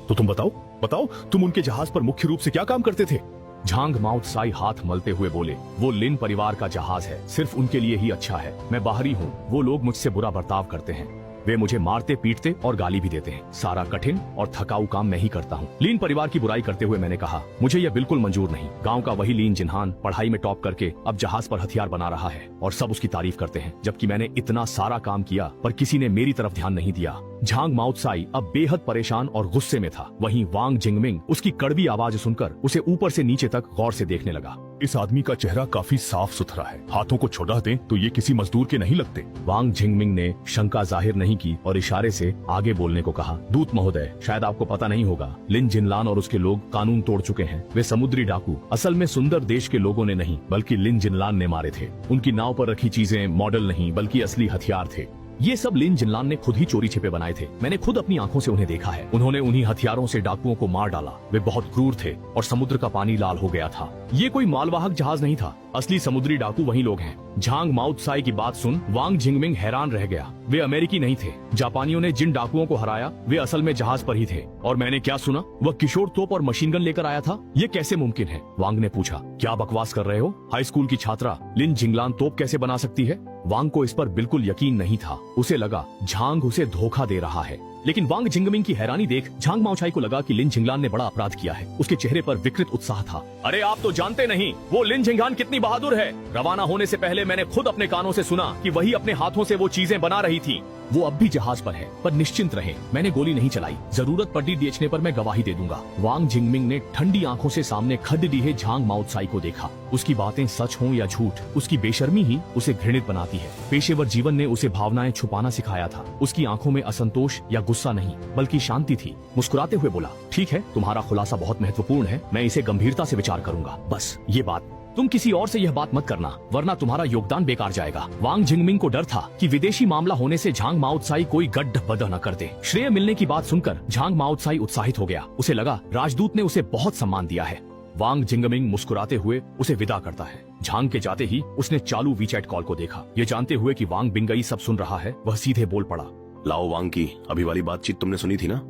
तो तुम बताओ तुम उनके जहाज पर मुख्य रूप से क्या काम करते थे? झांग माउत्साई हाथ मलते हुए बोले, वो लिन परिवार का जहाज है, सिर्फ उनके लिए ही अच्छा है। मैं बाहरी हूँ, वो लोग मुझसे बुरा बर्ताव करते हैं। वे मुझे मारते पीटते और गाली भी देते हैं। सारा कठिन और थकाऊ काम मैं ही करता हूँ। लीन परिवार की बुराई करते हुए मैंने कहा, मुझे यह बिल्कुल मंजूर नहीं। गाँव का वही लीन जिन्हान पढ़ाई में टॉप करके अब जहाज पर हथियार बना रहा है और सब उसकी तारीफ करते हैं, जबकि मैंने इतना सारा काम किया पर किसी ने मेरी तरफ ध्यान नहीं दिया। झांग माओत्साई अब बेहद परेशान और गुस्से में था। वहीं वांग जिंगमिंग उसकी कड़वी आवाज सुनकर उसे ऊपर से नीचे तक गौर से देखने लगा। इस आदमी का चेहरा काफी साफ सुथरा है, हाथों को छुड़ा दें तो ये किसी मजदूर के नहीं लगते। वांग जिंगमिंग ने शंका जाहिर नहीं की और इशारे से आगे बोलने को कहा, दूत महोदय, शायद आपको पता नहीं होगा, लिन जिनलान और उसके लोग कानून तोड़ चुके हैं। वे समुद्री डाकू असल में सुंदर देश के लोगों ने नहीं बल्कि लिन जिनलान ने मारे थे। उनकी नाव पर रखी चीजें मॉडल नहीं बल्कि असली हथियार थे। ये सब लिन जिनलान ने खुद ही चोरी छिपे बनाए थे। मैंने खुद अपनी आंखों से उन्हें देखा है। उन्होंने उन्हीं हथियारों से डाकुओं को मार डाला। वे बहुत क्रूर थे और समुद्र का पानी लाल हो गया था। ये कोई मालवाहक जहाज नहीं था। असली समुद्री डाकू वही लोग हैं। झांग माओत्साई की बात सुन वांग जिंगमिंग हैरान रह गया। वे अमेरिकी नहीं थे। जापानियों ने जिन डाकुओं को हराया वे असल में जहाज पर ही थे। और मैंने क्या सुना, वह किशोर तोप और मशीन गन लेकर आया था। ये कैसे मुमकिन है? वांग ने पूछा। क्या बकवास कर रहे हो? हाई स्कूल की छात्रा लिन जिंगलान तोप कैसे बना सकती है? वांग को इस पर बिल्कुल यकीन नहीं था। उसे लगा झांग उसे धोखा दे रहा है। लेकिन वांग जिंगमिंग की हैरानी देख झांग माओत्साई को लगा कि लिन जिंगलान ने बड़ा अपराध किया है। उसके चेहरे पर विकृत उत्साह था। अरे आप तो जानते नहीं वो लिन जिंगलान कितनी बहादुर है। रवाना होने से पहले मैंने खुद अपने कानों से सुना कि वही अपने हाथों से वो चीजें बना रही थी। वो अब भी जहाज पर है, पर निश्चिंत रहे, मैंने गोली नहीं चलाई। जरूरत पड़ी बेचने पर मैं गवाही दे दूंगा। वांग जिंगमिंग ने ठंडी आंखों से सामने खड़ीहे झांग माओत्साई को देखा। उसकी बातें सच हों या झूठ, उसकी बेशर्मी ही उसे घृणित बनाती है। पेशेवर जीवन ने उसे भावनाएं छुपाना सिखाया था। उसकी आंखों में असंतोष या गुस्सा नहीं बल्कि शांति थी। मुस्कुराते हुए बोला, ठीक है, तुम्हारा खुलासा बहुत महत्वपूर्ण है, मैं इसे गंभीरता से विचार करूंगा। बस ये बात, तुम किसी और से यह बात मत करना, वरना तुम्हारा योगदान बेकार जाएगा। वांग जिंगमिंग को डर था कि विदेशी मामला होने से झांग माओत्साई कोई गड्ढ न कर दे। श्रेय मिलने की बात सुनकर झांग माओत्साई उत्साहित हो गया। उसे लगा राजदूत ने उसे बहुत सम्मान दिया है। वांग जिंगमिंग मुस्कुराते हुए उसे विदा करता है। झांग के जाते ही उसने चालू वीचैट कॉल को देखा। ये जानते हुए कि वांग बिंगई सब सुन रहा है, वह सीधे बोल पड़ा, लाओ वांग की अभी वाली बातचीत तुमने सुनी थी ना,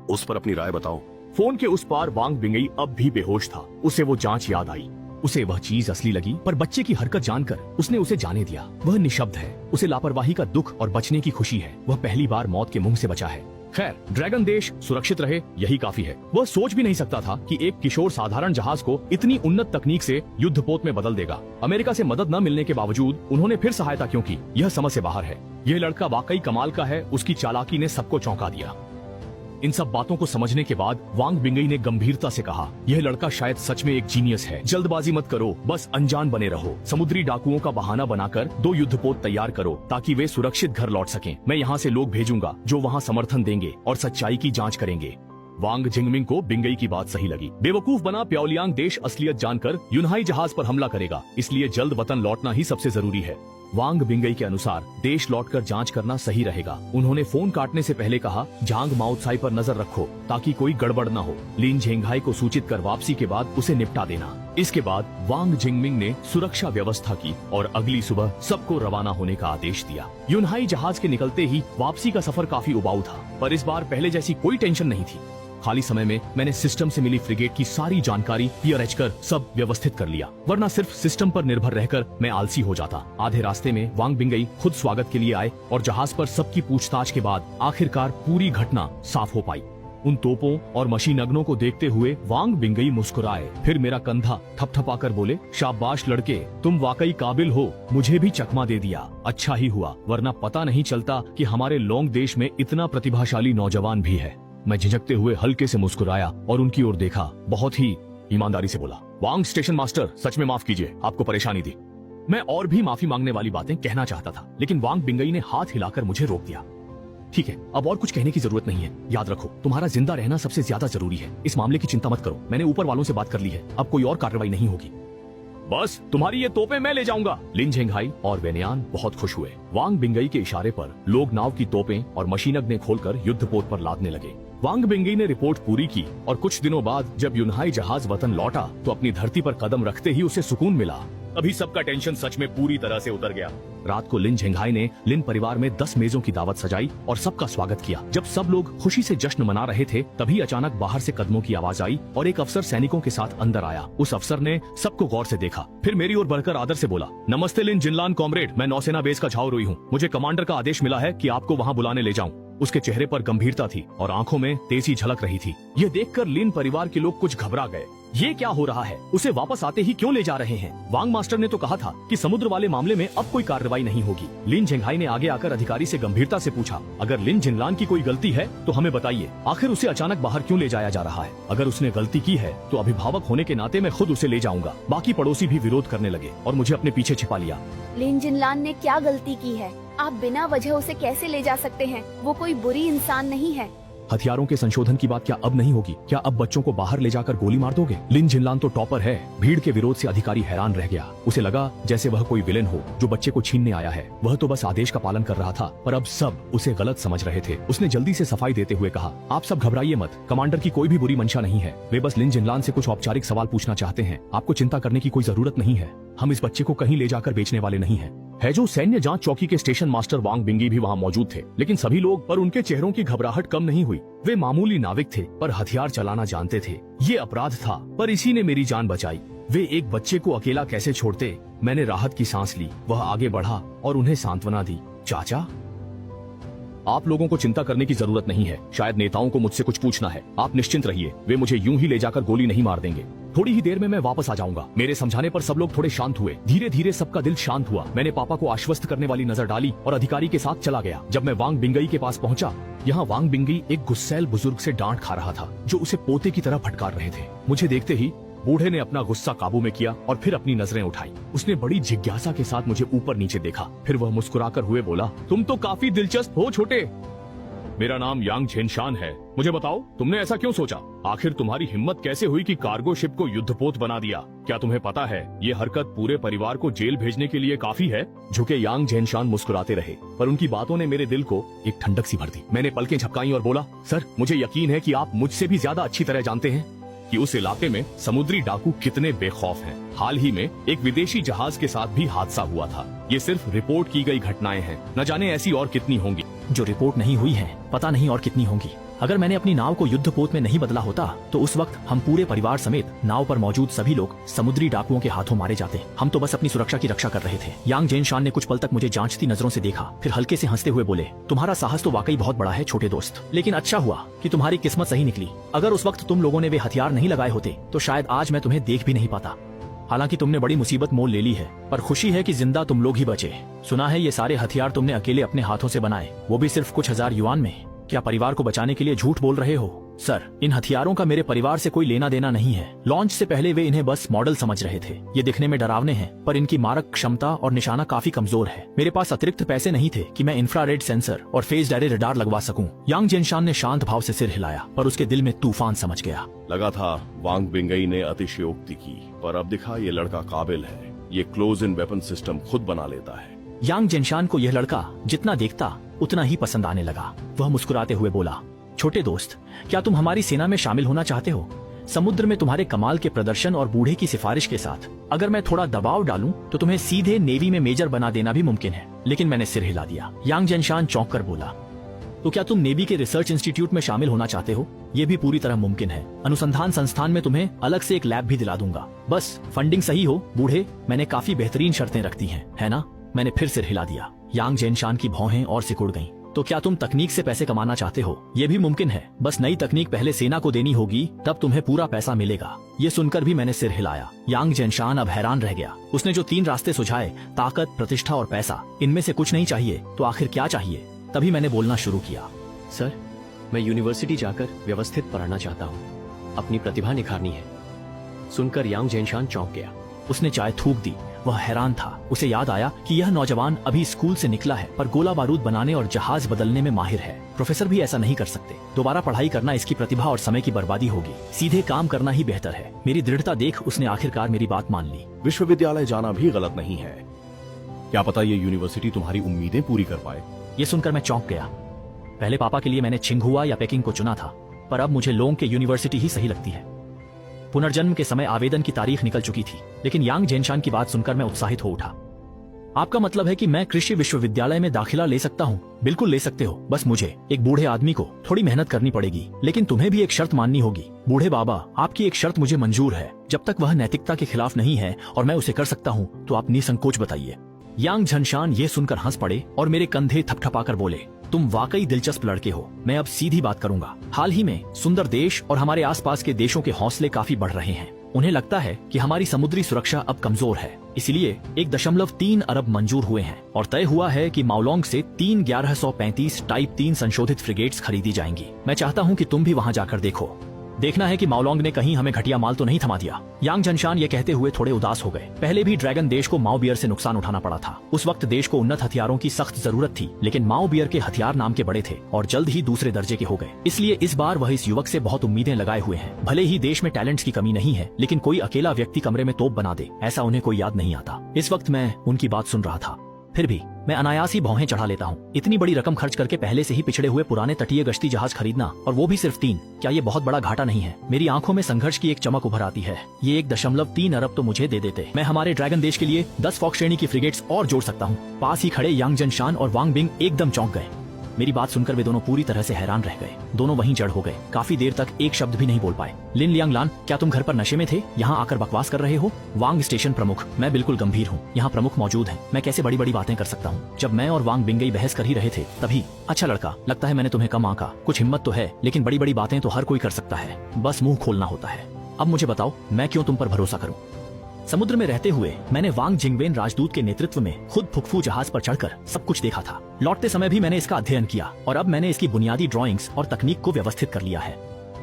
उस पर अपनी राय बताओ। फोन के उस पार वांग बिंगई अब भी बेहोश था। उसे वो जांच याद आई। उसे वह चीज असली लगी, पर बच्चे की हरकत जानकर उसने उसे जाने दिया। वह निशब्द है। उसे लापरवाही का दुख और बचने की खुशी है। वह पहली बार मौत के मुंह से बचा है। खैर, ड्रैगन देश सुरक्षित रहे यही काफी है। वह सोच भी नहीं सकता था कि एक किशोर साधारण जहाज को इतनी उन्नत तकनीक से युद्धपोत में बदल देगा। अमेरिका से मदद न मिलने के बावजूद उन्होंने फिर सहायता क्यों की? यह समझ से बाहर है। यह लड़का वाकई कमाल का है। उसकी चालाकी ने सबको चौंका दिया। इन सब बातों को समझने के बाद वांग बिंगई ने गंभीरता से कहा, यह लड़का शायद सच में एक जीनियस है। जल्दबाजी मत करो, बस अनजान बने रहो। समुद्री डाकुओं का बहाना बनाकर 2 युद्धपोत तैयार करो ताकि वे सुरक्षित घर लौट सकें। मैं यहाँ से लोग भेजूंगा जो वहाँ समर्थन देंगे और सच्चाई की जांच करेंगे। वांग जिंगमिंग को बिंगई की बात सही लगी। बेवकूफ बना प्योलियांग देश असलियत जानकर यूनहाई जहाज पर हमला करेगा, इसलिए जल्द वतन लौटना ही सबसे जरूरी है। वांग बिंगई के अनुसार देश लौटकर जांच करना सही रहेगा। उन्होंने फोन काटने से पहले कहा, झांग माओत्साई पर नजर रखो ताकि कोई गड़बड़ न हो। लिन झेंघाई को सूचित कर वापसी के बाद उसे निपटा देना। इसके बाद वांग जिंगमिंग ने सुरक्षा व्यवस्था की और अगली सुबह सबको रवाना होने का आदेश दिया। यूनहाई जहाज के निकलते ही वापसी का सफर काफी उबाऊ था, पर इस बार पहले जैसी कोई टेंशन नहीं थी। खाली समय में मैंने सिस्टम से मिली फ्रिगेट की सारी जानकारी पीआरएच कर सब व्यवस्थित कर लिया, वरना सिर्फ सिस्टम पर निर्भर रहकर मैं आलसी हो जाता। आधे रास्ते में वांग बिंगई खुद स्वागत के लिए आए और जहाज पर सबकी पूछताछ के बाद आखिरकार पूरी घटना साफ हो पाई। उन तोपों और मशीनगनों को देखते हुए वांग बिंगई मुस्कुराए, फिर मेरा कंधा थपथपाकर बोले, शाबाश लड़के, तुम वाकई काबिल हो। मुझे भी चकमा दे दिया। अच्छा ही हुआ, वरना पता नहीं चलता कि हमारे लोंग देश में इतना प्रतिभाशाली नौजवान भी है। मैं झिझकते हुए हल्के से मुस्कुराया और उनकी ओर देखा। बहुत ही ईमानदारी से बोला, वांग स्टेशन मास्टर, सच में माफ कीजिए, आपको परेशानी दी। मैं और भी माफी मांगने वाली बातें कहना चाहता था, लेकिन वांग बिंगई ने हाथ हिलाकर मुझे रोक दिया। ठीक है, अब और कुछ कहने की जरूरत नहीं है। याद रखो, तुम्हारा जिंदा रहना सबसे ज्यादा जरूरी है। इस मामले की चिंता मत करो, मैंने ऊपर वालों से बात कर ली है। अब कोई और कार्रवाई नहीं होगी। बस तुम्हारी ये तोपें मैं ले जाऊंगा। लिन झेंघाई और वेनियान बहुत खुश हुए। वांग बिंगई के इशारे पर लोग नाव की तोपें और मशीनगनें खोलकर युद्धपोत पर लादने लगे। वांग बिंगई ने रिपोर्ट पूरी की और कुछ दिनों बाद जब यूनहाई जहाज वतन लौटा तो अपनी धरती पर कदम रखते ही उसे सुकून मिला। अभी सबका टेंशन सच में पूरी तरह से उतर गया। रात को लिन झेंघाई ने लिन परिवार में 10 मेजों की दावत सजाई और सबका स्वागत किया। जब सब लोग खुशी से जश्न मना रहे थे तभी अचानक बाहर से कदमों की आवाज आई और एक अफसर सैनिकों के साथ अंदर आया। उस अफसर ने सबको गौर से देखा, फिर मेरी ओर बढ़कर आदर से बोला, नमस्ते लिन जिनलान कॉमरेड, मैं नौसेना बेस का झाओ रुई हूँ। मुझे कमांडर का आदेश मिला है कि आपको वहाँ बुलाने ले जाऊँ। उसके चेहरे पर गंभीरता थी और आंखों में तेजी झलक रही थी। ये देखकर लिन परिवार के लोग कुछ घबरा गए। ये क्या हो रहा है? उसे वापस आते ही क्यों ले जा रहे हैं? वांग मास्टर ने तो कहा था कि समुद्र वाले मामले में अब कोई कार्रवाई नहीं होगी। लिन झेंघाई ने आगे आकर अधिकारी से गंभीरता से पूछा, अगर लिन जिनलान की कोई गलती है तो हमें बताइए, आखिर उसे अचानक बाहर क्यों ले जाया जा रहा है? अगर उसने गलती की है तो अभिभावक होने के नाते मैं खुद उसे ले जाऊंगा। बाकी पड़ोसी भी विरोध करने लगे और मुझे अपने पीछे छिपा लिया। लिन जिनलान ने क्या गलती की है? आप बिना वजह उसे कैसे ले जा सकते हैं? वो कोई बुरी इंसान नहीं है। हथियारों के संशोधन की बात क्या अब नहीं होगी? क्या अब बच्चों को बाहर ले जाकर गोली मार दोगे? लिन जिनलान तो टॉपर है। भीड़ के विरोध से अधिकारी हैरान रह गया। उसे लगा जैसे वह कोई विलेन हो जो बच्चे को छीनने आया है। वह तो बस आदेश का पालन कर रहा था, पर अब सब उसे गलत समझ रहे थे। उसने जल्दी से सफाई देते हुए कहा, आप सब घबराइए मत, कमांडर की कोई भी बुरी मंशा नहीं है। वे बस लिन जिनलान से कुछ औपचारिक सवाल पूछना चाहते हैं। आपको चिंता करने की कोई जरूरत नहीं है। हम इस बच्चे को कहीं ले जाकर बेचने वाले नहीं हैं। है जो सैन्य जांच चौकी के स्टेशन मास्टर वांग बिंगी भी वहाँ मौजूद थे, लेकिन सभी लोग पर उनके चेहरों की घबराहट कम नहीं हुई। वे मामूली नाविक थे पर हथियार चलाना जानते थे। ये अपराध था पर इसी ने मेरी जान बचाई। वे एक बच्चे को अकेला कैसे छोड़ते? मैंने राहत की सांस ली। वह आगे बढ़ा और उन्हें सांत्वना दी। चाचा, आप लोगों को चिंता करने की जरूरत नहीं है। शायद नेताओं को मुझसे कुछ पूछना है। आप निश्चिंत रहिए, वे मुझे यूं ही ले जाकर गोली नहीं मार देंगे। थोड़ी ही देर में मैं वापस आ जाऊंगा। मेरे समझाने पर सब लोग थोड़े शांत हुए। धीरे धीरे सबका दिल शांत हुआ। मैंने पापा को आश्वस्त करने वाली नजर डाली और अधिकारी के साथ चला गया। जब मैं वांग बिंगई के पास पहुंचा, यहाँ वांग बिंगई एक गुस्सैल बुजुर्ग से डांट खा रहा था जो उसे पोते की तरह फटकार रहे थे। मुझे देखते ही बूढ़े ने अपना गुस्सा काबू में किया और फिर अपनी नजरें उठाई। उसने बड़ी जिज्ञासा के साथ मुझे ऊपर नीचे देखा। फिर वह मुस्कुराकर हुए बोला, तुम तो काफी दिलचस्प हो छोटे। मेरा नाम यांग झेनशान है। मुझे बताओ, तुमने ऐसा क्यों सोचा? आखिर तुम्हारी हिम्मत कैसे हुई कि कार्गो शिप को युद्धपोत बना दिया? क्या तुम्हें पता है ये हरकत पूरे परिवार को जेल भेजने के लिए काफी है? झुके यांग झेनशान मुस्कुराते रहे, पर उनकी बातों ने मेरे दिल को एक ठंडक सी भर दी। मैंने पलकें झपकाई और बोला, सर, मुझे यकीन है कि आप मुझसे भी ज्यादा अच्छी तरह जानते हैं कि उस इलाके में समुद्री डाकू कितने बेखौफ हैं। हाल ही में एक विदेशी जहाज के साथ भी हादसा हुआ था। ये सिर्फ रिपोर्ट की गई घटनाएं हैं, न जाने ऐसी और कितनी होंगी जो रिपोर्ट नहीं हुई है। पता नहीं और कितनी होंगी। अगर मैंने अपनी नाव को युद्धपोत में नहीं बदला होता तो उस वक्त हम पूरे परिवार समेत नाव पर मौजूद सभी लोग समुद्री डाकुओं के हाथों मारे जाते। हम तो बस अपनी सुरक्षा की रक्षा कर रहे थे। यांग झेनशान ने कुछ पल तक मुझे जांचती नजरों से देखा, फिर हल्के से हंसते हुए बोले, तुम्हारा साहस तो वाकई बहुत बड़ा है छोटे दोस्त, लेकिन अच्छा हुआ कि तुम्हारी किस्मत सही निकली। अगर उस वक्त तुम लोगों ने वे हथियार नहीं लगाए होते तो शायद आज मैं तुम्हें देख भी नहीं पाता। हालांकि तुमने बड़ी मुसीबत मोल ले ली है, पर खुशी है कि जिंदा तुम लोग ही बचे। सुना है ये सारे हथियार तुमने अकेले अपने हाथों से बनाए, वो भी सिर्फ कुछ हजार युआन में। क्या परिवार को बचाने के लिए झूठ बोल रहे हो? सर, इन हथियारों का मेरे परिवार से कोई लेना देना नहीं है। लॉन्च से पहले वे इन्हें बस मॉडल समझ रहे थे। ये दिखने में डरावने हैं, पर इनकी मारक क्षमता और निशाना काफी कमजोर है। मेरे पास अतिरिक्त पैसे नहीं थे कि मैं इंफ्रारेड सेंसर और फेज डायरे रडार लगवा सकूं। यांग झेनशान ने शांत भाव से सिर हिलाया, पर उसके दिल में तूफान समझ गया। लगा था वांग बिंगई ने अतिशयोक्ति की, पर अब दिखा ये लड़का काबिल है। ये क्लोज इन वेपन सिस्टम खुद बना लेता है। यांग झेनशान को यह लड़का जितना देखता उतना ही पसंद आने लगा। वह मुस्कुराते हुए बोला, छोटे दोस्त, क्या तुम हमारी सेना में शामिल होना चाहते हो? समुद्र में तुम्हारे कमाल के प्रदर्शन और बूढ़े की सिफारिश के साथ अगर मैं थोड़ा दबाव डालूं तो तुम्हें सीधे नेवी में मेजर बना देना भी मुमकिन है। लेकिन मैंने सिर हिला दिया। यांग झेनशान चौंक कर बोला, तो क्या तुम नेवी के रिसर्च इंस्टीट्यूट में शामिल होना चाहते हो? ये भी पूरी तरह मुमकिन है। अनुसंधान संस्थान में तुम्हें अलग से एक लैब भी दिला दूंगा, बस फंडिंग सही हो। बूढ़े, मैंने काफी बेहतरीन शर्तें रखती हैं, है ना? मैंने फिर सिर हिला दिया। यांग झेनशान की भौहें और सिकुड़ गईं। तो क्या तुम तकनीक से पैसे कमाना चाहते हो? ये भी मुमकिन है, बस नई तकनीक पहले सेना को देनी होगी, तब तुम्हें पूरा पैसा मिलेगा। ये सुनकर भी मैंने सिर हिलाया। यांग झेनशान अब हैरान रह गया। उसने जो 3 रास्ते सुझाए, ताकत, प्रतिष्ठा और पैसा, इनमें से कुछ नहीं चाहिए तो आखिर क्या चाहिए? तभी मैंने बोलना शुरू किया, सर, मैं यूनिवर्सिटी जाकर व्यवस्थित पढ़ना चाहता हूँ। अपनी प्रतिभा निखारनी है। सुनकर यांग झेनशान चौंक गया। उसने चाय थूक दी। वह हैरान था। उसे याद आया कि यह नौजवान अभी स्कूल से निकला है, पर गोला बारूद बनाने और जहाज बदलने में माहिर है। प्रोफेसर भी ऐसा नहीं कर सकते। दोबारा पढ़ाई करना इसकी प्रतिभा और समय की बर्बादी होगी। सीधे काम करना ही बेहतर है। मेरी दृढ़ता देख उसने आखिरकार मेरी बात मान ली। विश्वविद्यालय जाना भी गलत नहीं है। क्या पता ये यूनिवर्सिटी तुम्हारी उम्मीदें पूरी कर पाए। ये सुनकर मैं चौंक गया। पहले पापा के लिए मैंने छिंगहुआ या पेकिंग को चुना था, पर अब मुझे लोंग के यूनिवर्सिटी ही सही लगती है। पुनर्जन्म के समय आवेदन की तारीख निकल चुकी थी, लेकिन यांग झेनशान की बात सुनकर मैं उत्साहित हो उठा। आपका मतलब है कि मैं कृषि विश्वविद्यालय में दाखिला ले सकता हूँ? बिल्कुल ले सकते हो, बस मुझे एक बूढ़े आदमी को थोड़ी मेहनत करनी पड़ेगी, लेकिन तुम्हें भी एक शर्त माननी होगी। बूढ़े बाबा, आपकी एक शर्त मुझे मंजूर है, जब तक वह नैतिकता के खिलाफ नहीं है और मैं उसे कर सकता हूँ तो आप निसंकोच बताइए। यांग झनशान ये सुनकर हंस पड़े और मेरे कंधे थपथपाकर बोले, तुम वाकई दिलचस्प लड़के हो। मैं अब सीधी बात करूंगा। हाल ही में सुंदर देश और हमारे आसपास के देशों के हौसले काफी बढ़ रहे हैं। उन्हें लगता है कि हमारी समुद्री सुरक्षा अब कमजोर है, इसलिए 1.3 अरब मंजूर हुए हैं और तय हुआ है कि माओलोंग से 3/1135 टाइप 3 संशोधित फ्रिगेट्स खरीदी जाएंगी। मैं चाहता हूं कि तुम भी वहां जाकर देखो, देखना है कि माओलोंग ने कहीं हमें घटिया माल तो नहीं थमा दिया। यांग झनशान ये कहते हुए थोड़े उदास हो गए। पहले भी ड्रैगन देश को माओ बियर से नुकसान उठाना पड़ा था। उस वक्त देश को उन्नत हथियारों की सख्त जरूरत थी, लेकिन माओ बियर के हथियार नाम के बड़े थे और जल्द ही दूसरे दर्जे के हो गए। इसलिए इस बार वह इस युवक से बहुत उम्मीदें लगाए हुए हैं। भले ही देश में टैलेंट्स की कमी नहीं है, लेकिन कोई अकेला व्यक्ति कमरे में तोप बना दे, ऐसा उन्हें कोई याद नहीं आता। इस वक्त मैं उनकी बात सुन रहा था, फिर भी मैं अनायास ही भौहें चढ़ा लेता हूँ। इतनी बड़ी रकम खर्च करके पहले से ही पिछड़े हुए पुराने तटीय गश्ती जहाज खरीदना, और वो भी सिर्फ 3, क्या ये बहुत बड़ा घाटा नहीं है? मेरी आंखों में संघर्ष की एक चमक उभर आती है। ये 1.3 अरब तो मुझे दे देते, मैं हमारे ड्रैगन देश के लिए 10 फॉक श्रेणी की फ्रिगेट्स और जोड़ सकता हूँ। पास ही खड़े यांग झनशान और वांग बिंग एकदम चौंक गए। मेरी बात सुनकर वे दोनों पूरी तरह से हैरान रह गए। दोनों वहीं जड़ हो गए। काफी देर तक एक शब्द भी नहीं बोल पाए। लिन लियांगलान, क्या तुम घर पर नशे में थे? यहाँ आकर बकवास कर रहे हो? वांग स्टेशन प्रमुख, मैं बिल्कुल गंभीर हूँ। यहाँ प्रमुख मौजूद हैं, मैं कैसे बड़ी बड़ी बातें कर सकता हूँ? जब मैं और वांग बिंगई बहस कर ही रहे थे तभी, अच्छा लड़का, लगता है मैंने तुम्हें कम आंका। कुछ हिम्मत तो है, लेकिन बड़ी बड़ी बातें तो हर कोई कर सकता है, बस मुंह खोलना होता है। अब मुझे बताओ, मैं क्यों तुम पर भरोसा करूँ? समुद्र में रहते हुए मैंने वांग जिंगवेन राजदूत के नेतृत्व में खुद फुकफू जहाज पर चढ़कर सब कुछ देखा था। लौटते समय भी मैंने इसका अध्ययन किया और अब मैंने इसकी बुनियादी ड्राइंग्स और तकनीक को व्यवस्थित कर लिया है।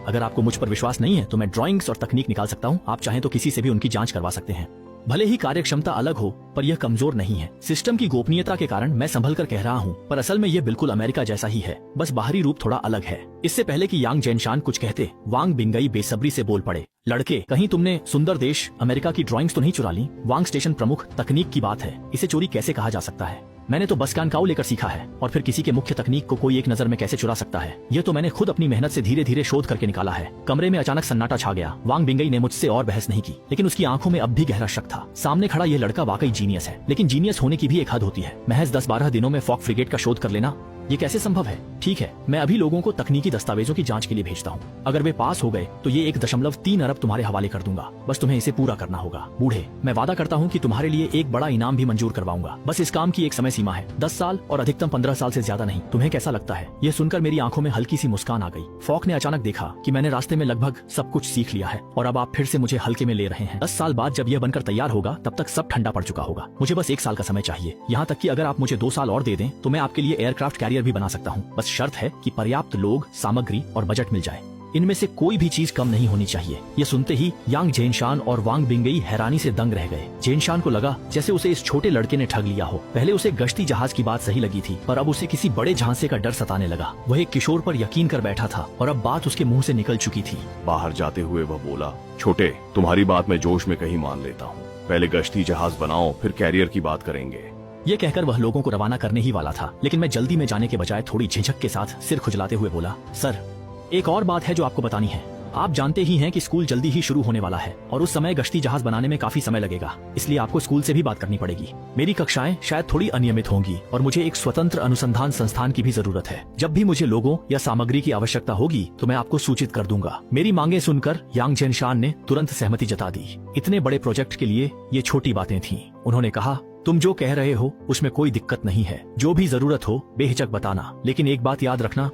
अगर आपको मुझ पर विश्वास नहीं है तो मैं ड्राइंग्स और तकनीक निकाल सकता हूँ। आप चाहें तो किसी से भी उनकी जांच करवा सकते हैं। भले ही कार्यक्षमता अलग हो, पर यह कमजोर नहीं है। सिस्टम की गोपनीयता के कारण मैं संभल कर कह रहा हूँ, पर असल में यह बिल्कुल अमेरिका जैसा ही है, बस बाहरी रूप थोड़ा अलग है। इससे पहले कि यांग झनशान कुछ कहते, वांग बिंगई बेसब्री से बोल पड़े, लड़के, कहीं तुमने सुंदर देश अमेरिका की ड्राइंग्स तो नहीं चुरा ली? वांग स्टेशन प्रमुख, तकनीक की बात है, इसे चोरी कैसे कहा जा सकता है? मैंने तो बस कानकाऊ लेकर सीखा है, और फिर किसी के मुख्य तकनीक को कोई एक नजर में कैसे चुरा सकता है? यह तो मैंने खुद अपनी मेहनत से धीरे धीरे शोध करके निकाला है। कमरे में अचानक सन्नाटा छा गया। वांग बिंगई ने मुझसे और बहस नहीं की, लेकिन उसकी आंखों में अब भी गहरा शक था। सामने खड़ा यह लड़का वाकई जीनियस है, लेकिन जीनियस होने की भी एक हद होती है। महज 10-12 दिनों में फॉक फ्रिगेट का शोध कर लेना, ये कैसे संभव है? ठीक है, मैं अभी लोगों को तकनीकी दस्तावेजों की जांच के लिए भेजता हूँ। अगर वे पास हो गए तो ये 1.3 अरब तुम्हारे हवाले कर दूंगा। बस तुम्हें इसे पूरा करना होगा। बूढ़े, मैं वादा करता हूँ कि तुम्हारे लिए एक बड़ा इनाम भी मंजूर करवाऊंगा। बस इस काम की एक समय सीमा है, 10 साल और अधिकतम 15 साल से ज्यादा नहीं। तुम्हें कैसा लगता है? यह सुनकर मेरी आंखों में हल्की सी मुस्कान आ गई। फॉक ने अचानक देखा कि मैंने रास्ते में लगभग सब कुछ सीख लिया है और अब आप फिर से मुझे हल्के में ले रहे हैं। 10 साल बाद जब यह बनकर तैयार होगा तब तक सब ठंडा पड़ चुका होगा। मुझे बस 1 साल का समय चाहिए। यहाँ तक कि अगर आप मुझे 2 साल और दे दें तो मैं आपके लिए एयरक्राफ्ट कैरियर भी बना सकता हूँ। बस शर्त है कि पर्याप्त लोग, सामग्री और बजट मिल जाए। इनमें से कोई भी चीज कम नहीं होनी चाहिए। ये सुनते ही यांग झनशान और वांग बिंगई हैरानी से दंग रह गए। झनशान को लगा जैसे उसे इस छोटे लड़के ने ठग लिया हो। पहले उसे गश्ती जहाज की बात सही लगी थी, पर अब उसे किसी बड़े झांसे का डर सताने लगा। वह एक किशोर पर यकीन कर बैठा था और अब बात उसके मुंह से निकल चुकी थी। बाहर जाते हुए वह बोला, छोटे, तुम्हारी बात मैं जोश में कहीं मान लेता हूँ। पहले गश्ती जहाज बनाओ, फिर कैरियर की बात करेंगे। ये कहकर वह लोगों को रवाना करने ही वाला था, लेकिन मैं जल्दी में जाने के बजाय थोड़ी झिझक के साथ सिर खुजलाते हुए बोला, सर, एक और बात है जो आपको बतानी है। आप जानते ही हैं कि स्कूल जल्दी ही शुरू होने वाला है और उस समय गश्ती जहाज बनाने में काफी समय लगेगा, इसलिए आपको स्कूल से भी बात करनी पड़ेगी। मेरी कक्षाएं शायद थोड़ी अनियमित होंगी और मुझे एक स्वतंत्र अनुसंधान संस्थान की भी जरूरत है। जब भी मुझे लोगों या सामग्री की आवश्यकता होगी तो मैं आपको सूचित कर दूंगा। मेरी मांगे सुनकर यांग झनशान ने तुरंत सहमति जता दी। इतने बड़े प्रोजेक्ट के लिए ये छोटी बातें थीं। उन्होंने कहा, तुम जो कह रहे हो उसमें कोई दिक्कत नहीं है। जो भी जरूरत हो बेहिचक बताना, लेकिन एक बात याद रखना,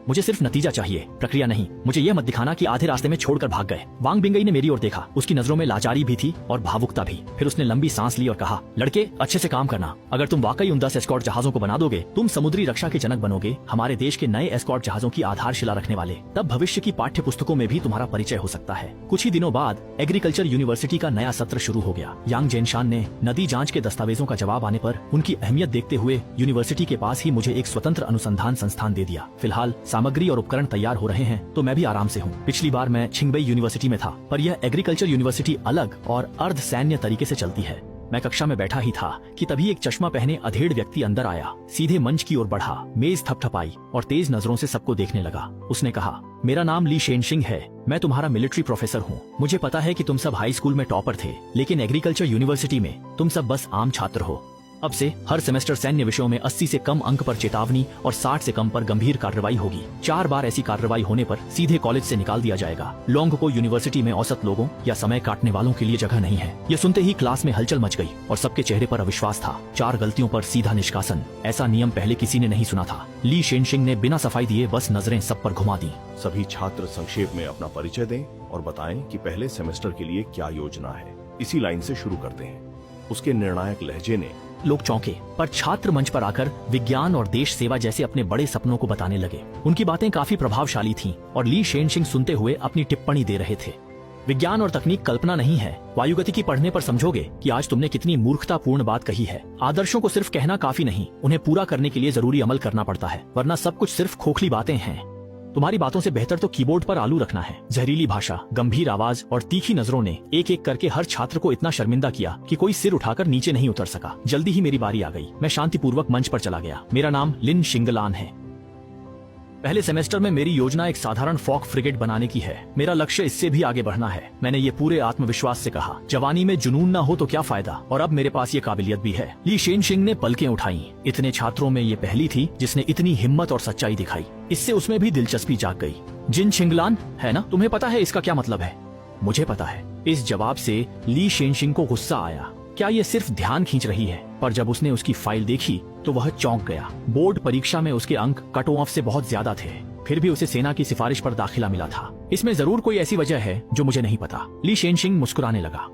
मुझे सिर्फ नतीजा चाहिए, प्रक्रिया नहीं। मुझे यह मत दिखाना कि आधे रास्ते में छोड़कर भाग गए। वांग बिंगई ने मेरी ओर देखा। उसकी नजरों में लाचारी भी थी और भावुकता भी। फिर उसने लंबी सांस ली और कहा, लड़के, अच्छे से काम करना। अगर तुम वाकई उन 10 एस्कॉर्ट जहाजों को बना दोगे, तुम समुद्री रक्षा के जनक बनोगे, हमारे देश के नए एस्कॉर्ट जहाजों की आधारशिला रखने वाले। तब भविष्य की पाठ्य पुस्तकों में भी तुम्हारा परिचय हो सकता है। कुछ ही दिनों बाद एग्रीकल्चर यूनिवर्सिटी का नया सत्र शुरू हो गया। यांग झनशान ने नदी जांच के दस्तावेजों का जवाब आने पर उनकी अहमियत देखते हुए यूनिवर्सिटी के पास ही मुझे एक स्वतंत्र अनुसंधान संस्थान दे दिया। फिलहाल सामग्री और उपकरण तैयार हो रहे हैं तो मैं भी आराम से हूँ। पिछली बार मैं छिंगबई यूनिवर्सिटी में था, पर यह एग्रीकल्चर यूनिवर्सिटी अलग और अर्ध सैन्य तरीके से चलती है। मैं कक्षा में बैठा ही था कि तभी एक चश्मा पहने अधेड़ व्यक्ति अंदर आया, सीधे मंच की ओर बढ़ा, मेज थपथपाई और तेज नजरों से सबको देखने लगा। उसने कहा, मेरा नाम ली शेनशिंग है, मैं तुम्हारा मिलिट्री प्रोफेसर हूँ। मुझे पता है कि तुम सब हाई स्कूल में टॉपर थे, लेकिन एग्रीकल्चर यूनिवर्सिटी में तुम सब बस आम छात्र हो। अब से हर सेमेस्टर सैन्य विषयों में 80 से कम अंक पर चेतावनी और 60 से कम पर गंभीर कार्रवाई होगी। 4 बार ऐसी कार्रवाई होने पर सीधे कॉलेज से निकाल दिया जाएगा। लोंग को यूनिवर्सिटी में औसत लोगों या समय काटने वालों के लिए जगह नहीं है। ये सुनते ही क्लास में हलचल मच गई और सबके चेहरे पर अविश्वास था। 4 गलतियों पर सीधा निष्कासन, ऐसा नियम पहले किसी ने नहीं सुना था। ली शेनशिंग ने बिना सफाई दिए बस नजरें सब पर घुमा दी। सभी छात्र संक्षेप में अपना परिचय दें और बताएं कि पहले सेमेस्टर के लिए क्या योजना है। इसी लाइन से शुरू करते हैं। उसके निर्णायक लहजे ने लोग चौंके, पर छात्र मंच पर आकर विज्ञान और देश सेवा जैसे अपने बड़े सपनों को बताने लगे। उनकी बातें काफी प्रभावशाली थीं और ली शेनशिंग सुनते हुए अपनी टिप्पणी दे रहे थे। विज्ञान और तकनीक कल्पना नहीं है। वायुगतिकी पढ़ने पर समझोगे कि आज तुमने कितनी मूर्खतापूर्ण बात कही है। आदर्शों को सिर्फ कहना काफी नहीं, उन्हें पूरा करने के लिए जरूरी अमल करना पड़ता है, वरना सब कुछ सिर्फ खोखली बातें हैं। तुम्हारी बातों से बेहतर तो कीबोर्ड पर आलू रखना है। जहरीली भाषा, गंभीर आवाज और तीखी नजरों ने एक एक करके हर छात्र को इतना शर्मिंदा किया कि कोई सिर उठाकर नीचे नहीं उतर सका। जल्दी ही मेरी बारी आ गई। मैं शांतिपूर्वक मंच पर चला गया। मेरा नाम लिन शिंगलान है। पहले सेमेस्टर में मेरी योजना एक साधारण फॉक फ्रिगेट बनाने की है। मेरा लक्ष्य इससे भी आगे बढ़ना है। मैंने ये पूरे आत्मविश्वास से कहा। जवानी में जुनून न हो तो क्या फायदा, और अब मेरे पास ये काबिलियत भी है। ली शेनशिंग ने पलकें उठाई। इतने छात्रों में ये पहली थी जिसने इतनी हिम्मत और सच्चाई दिखाई। इससे उसमें भी दिलचस्पी जाग गई। जिन शिंगलान, है ना? तुम्हें पता है इसका क्या मतलब है? मुझे पता है। इस जवाब से ली शेनशिंग को गुस्सा आया। क्या ये सिर्फ ध्यान खींच रही है? पर जब उसने उसकी फाइल देखी तो वह चौंक गया। बोर्ड परीक्षा में उसके अंक कट ऑफ से बहुत ज्यादा थे, फिर भी उसे सेना की सिफारिश पर दाखिला मिला था। इसमें जरूर कोई ऐसी वजह है जो मुझे नहीं पता। ली शेनशिंग मुस्कुराने लगा।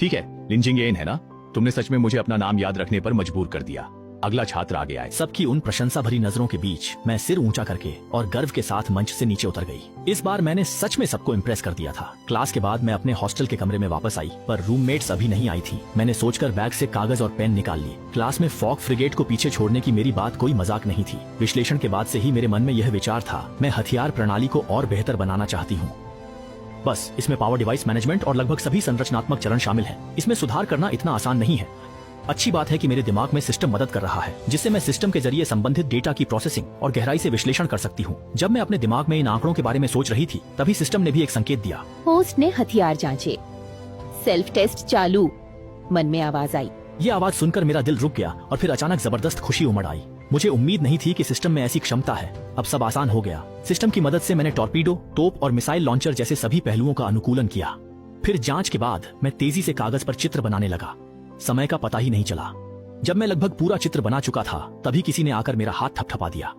ठीक है, लिन जिंगेन है ना? तुमने सच में मुझे अपना नाम याद रखने पर मजबूर कर दिया। अगला छात्र आगे आए। सबकी उन प्रशंसा भरी नजरों के बीच मैं सिर ऊंचा करके और गर्व के साथ मंच से नीचे उतर गई। इस बार मैंने सच में सबको इम्प्रेस कर दिया था। क्लास के बाद मैं अपने हॉस्टल के कमरे में वापस आई, पर रूममेट्स अभी नहीं आई थी। मैंने सोचकर बैग से कागज और पेन निकाल लिए। क्लास में फॉक फ्रिगेट को पीछे छोड़ने की मेरी बात कोई मजाक नहीं थी। विश्लेषण के बाद से ही मेरे मन में यह विचार था, मैं हथियार प्रणाली को और बेहतर बनाना चाहती हूँ। बस इसमें पावर डिवाइस मैनेजमेंट और लगभग सभी संरचनात्मक चरण शामिल हैं। इसमें सुधार करना इतना आसान नहीं है। अच्छी बात है कि मेरे दिमाग में सिस्टम मदद कर रहा है, जिससे मैं सिस्टम के जरिए संबंधित डेटा की प्रोसेसिंग और गहराई से विश्लेषण कर सकती हूँ। जब मैं अपने दिमाग में इन आंकड़ों के बारे में सोच रही थी, तभी सिस्टम ने भी एक संकेत दिया। होस्ट ने हथियार जांचे। सेल्फ टेस्ट चालू। मन में आवाज आई। ये आवाज सुनकर मेरा दिल रुक गया और फिर अचानक जबरदस्त खुशी उमड़ आई। मुझे उम्मीद नहीं थी कि सिस्टम में ऐसी क्षमता है। अब सब आसान हो गया। सिस्टम की मदद से मैंने टॉर्पीडो, तोप और मिसाइल लॉन्चर जैसे सभी पहलुओं का अनुकूलन किया। फिर जांच के बाद मैं तेजी से कागज पर चित्र बनाने लगा। समय का पता ही नहीं चला। जब मैं लगभग पूरा चित्र बना चुका था, तभी किसी ने आकर मेरा हाथ थपथपा दिया।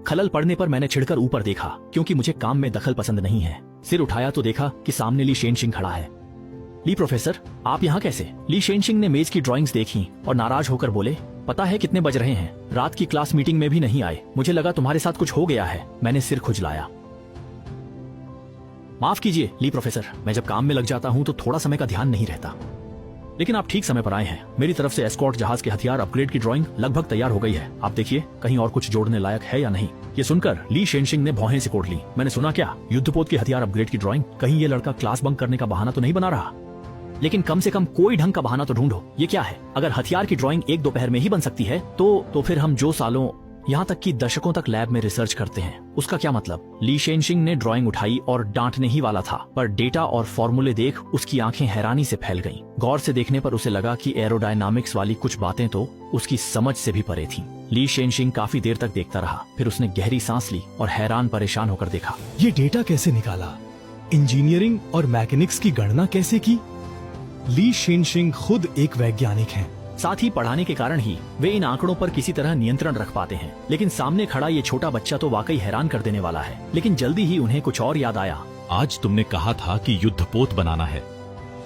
खलल पड़ने पर मैंने छिड़कर ऊपर देखा, क्योंकि मुझे काम में दखल पसंद नहीं है। सिर उठाया तो देखा कि सामने ली शेनशिंग खड़ा है। ली प्रोफेसर, आप यहाँ कैसे? ली शेनशिंग ने मेज की ड्राइंग्स देखी और नाराज होकर बोले, पता है कितने बज रहे हैं? रात की क्लास मीटिंग में भी नहीं आए। मुझे लगा तुम्हारे साथ कुछ हो गया है। मैंने सिर खुजलाया। माफ कीजिए ली प्रोफेसर, मैं जब काम में लग जाता हूँ तो थोड़ा समय का ध्यान नहीं रहता। लेकिन आप ठीक समय पर आए हैं। मेरी तरफ से एस्कॉर्ट जहाज के हथियार अपग्रेड की ड्राइंग लगभग तैयार हो गई है। आप देखिए कहीं और कुछ जोड़ने लायक है या नहीं। ये सुनकर ली शेनशिंग ने भौहें सिकोड़ ली। मैंने सुना क्या? युद्धपोत के हथियार अपग्रेड की ड्राइंग? कहीं ये लड़का क्लास बंक करने का बहाना तो नहीं बना रहा? लेकिन कम से कम कोई ढंग का बहाना तो ढूंढो। ये क्या है? अगर हथियार की ड्राइंग एक दोपहर में ही बन सकती है तो फिर हम जो सालों, यहाँ तक कि दशकों तक लैब में रिसर्च करते हैं, उसका क्या मतलब? ली शेनशिंग ने ड्राइंग उठाई और डांटने ही वाला था, पर डेटा और फॉर्मूले देख उसकी आंखें हैरानी से फैल गईं। गौर से देखने पर उसे लगा कि एरोडायनामिक्स वाली कुछ बातें तो उसकी समझ से भी परे थीं। ली शेनशिंग काफी देर तक देखता रहा, फिर उसने गहरी सांस ली और हैरान परेशान होकर देखा। ये डेटा कैसे निकाला? इंजीनियरिंग और मैकेनिक्स की गणना कैसे की? ली शेनशिंग खुद एक वैज्ञानिक हैं। साथ ही पढ़ाने के कारण ही वे इन आंकड़ों पर किसी तरह नियंत्रण रख पाते हैं। लेकिन सामने खड़ा ये छोटा बच्चा तो वाकई हैरान कर देने वाला है। लेकिन जल्दी ही उन्हें कुछ और याद आया। आज तुमने कहा था कि युद्धपोत बनाना है,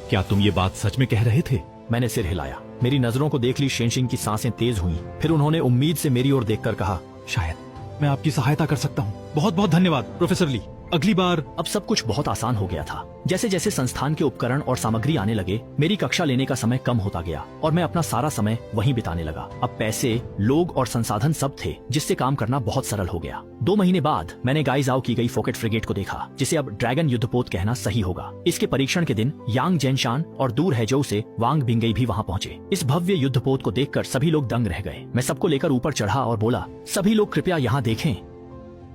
क्या तुम ये बात सच में कह रहे थे? मैंने सिर हिलाया। मेरी नजरों को देख ली शेनशिंग की सांसें तेज हुईं। फिर उन्होंने उम्मीद से मेरी ओर देखकर कहा, शायद मैं आपकी सहायता कर सकता हूँ। बहुत बहुत धन्यवाद प्रोफेसर ली। अगली बार। अब सब कुछ बहुत आसान हो गया था। जैसे जैसे संस्थान के उपकरण और सामग्री आने लगे, मेरी कक्षा लेने का समय कम होता गया और मैं अपना सारा समय वहीं बिताने लगा। अब पैसे, लोग और संसाधन सब थे, जिससे काम करना बहुत सरल हो गया। 2 महीने बाद मैंने गाइजाओ की गई फोकेट फ्रिगेट को देखा, जिसे अब ड्रैगन युद्धपोत कहना सही होगा। इसके परीक्षण के दिन यांग जेनशान और दूर हैजोउ से वांग बिंगई भी वहाँ पहुँचे। इस भव्य युद्धपोत को देखकर सभी लोग दंग रह गए। मैं सबको लेकर ऊपर चढ़ा और बोला, सभी लोग कृपया यहाँ देखें।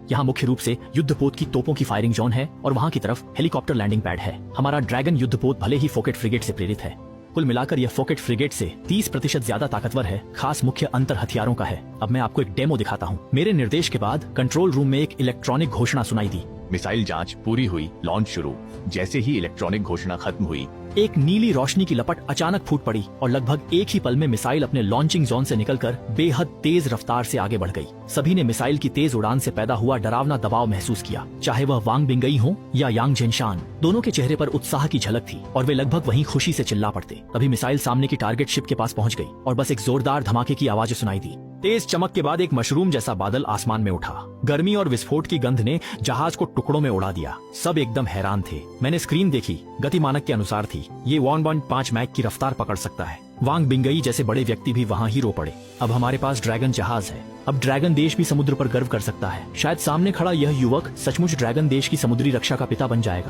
यहाँ मुख्य रूप से युद्धपोत की तोपों की फायरिंग जोन है और वहाँ की तरफ हेलीकॉप्टर लैंडिंग पैड है। हमारा ड्रैगन युद्धपोत भले ही फोकेट फ्रिगेट से प्रेरित है, कुल मिलाकर यह फोकेट फ्रिगेट से 30% ज्यादा ताकतवर है। खास मुख्य अंतर हथियारों का है। अब मैं आपको एक डेमो दिखाता हूँ। मेरे निर्देश के बाद कंट्रोल रूम में एक इलेक्ट्रॉनिक घोषणा सुनाई दी। मिसाइल जांच पूरी हुई, लॉन्च शुरू। जैसे ही इलेक्ट्रॉनिक घोषणा खत्म हुई, एक नीली रोशनी की लपट अचानक फूट पड़ी और लगभग एक ही पल में मिसाइल अपने लॉन्चिंग जोन से निकलकर बेहद तेज रफ्तार से आगे बढ़ गई। सभी ने मिसाइल की तेज उड़ान से पैदा हुआ डरावना दबाव महसूस किया। चाहे वह वांग बिंगई हो या यांग जेनशान, दोनों के चेहरे पर उत्साह की झलक थी और वे लगभग वहीं खुशी से चिल्ला पड़ते। तभी मिसाइल सामने की टारगेट शिप के पास पहुंच गई और बस एक जोरदार धमाके की आवाज सुनाई दी। तेज चमक के बाद एक मशरूम जैसा बादल आसमान में उठा। गर्मी और विस्फोट की गंध ने जहाज को टुकड़ों में उड़ा दिया। सब एकदम हैरान थे। मैंने स्क्रीन देखी, गति मानक के अनुसार थी। ये 1.5 मैक की रफ्तार पकड़ सकता है। वांग बिंगई जैसे बड़े व्यक्ति भी वहाँ ही रो पड़े। अब हमारे पास ड्रैगन जहाज है। अब ड्रैगन देश भी समुद्र पर गर्व कर सकता है। शायद सामने खड़ा यह युवक सचमुच ड्रैगन देश की समुद्री रक्षा का पिता बन जाएगा।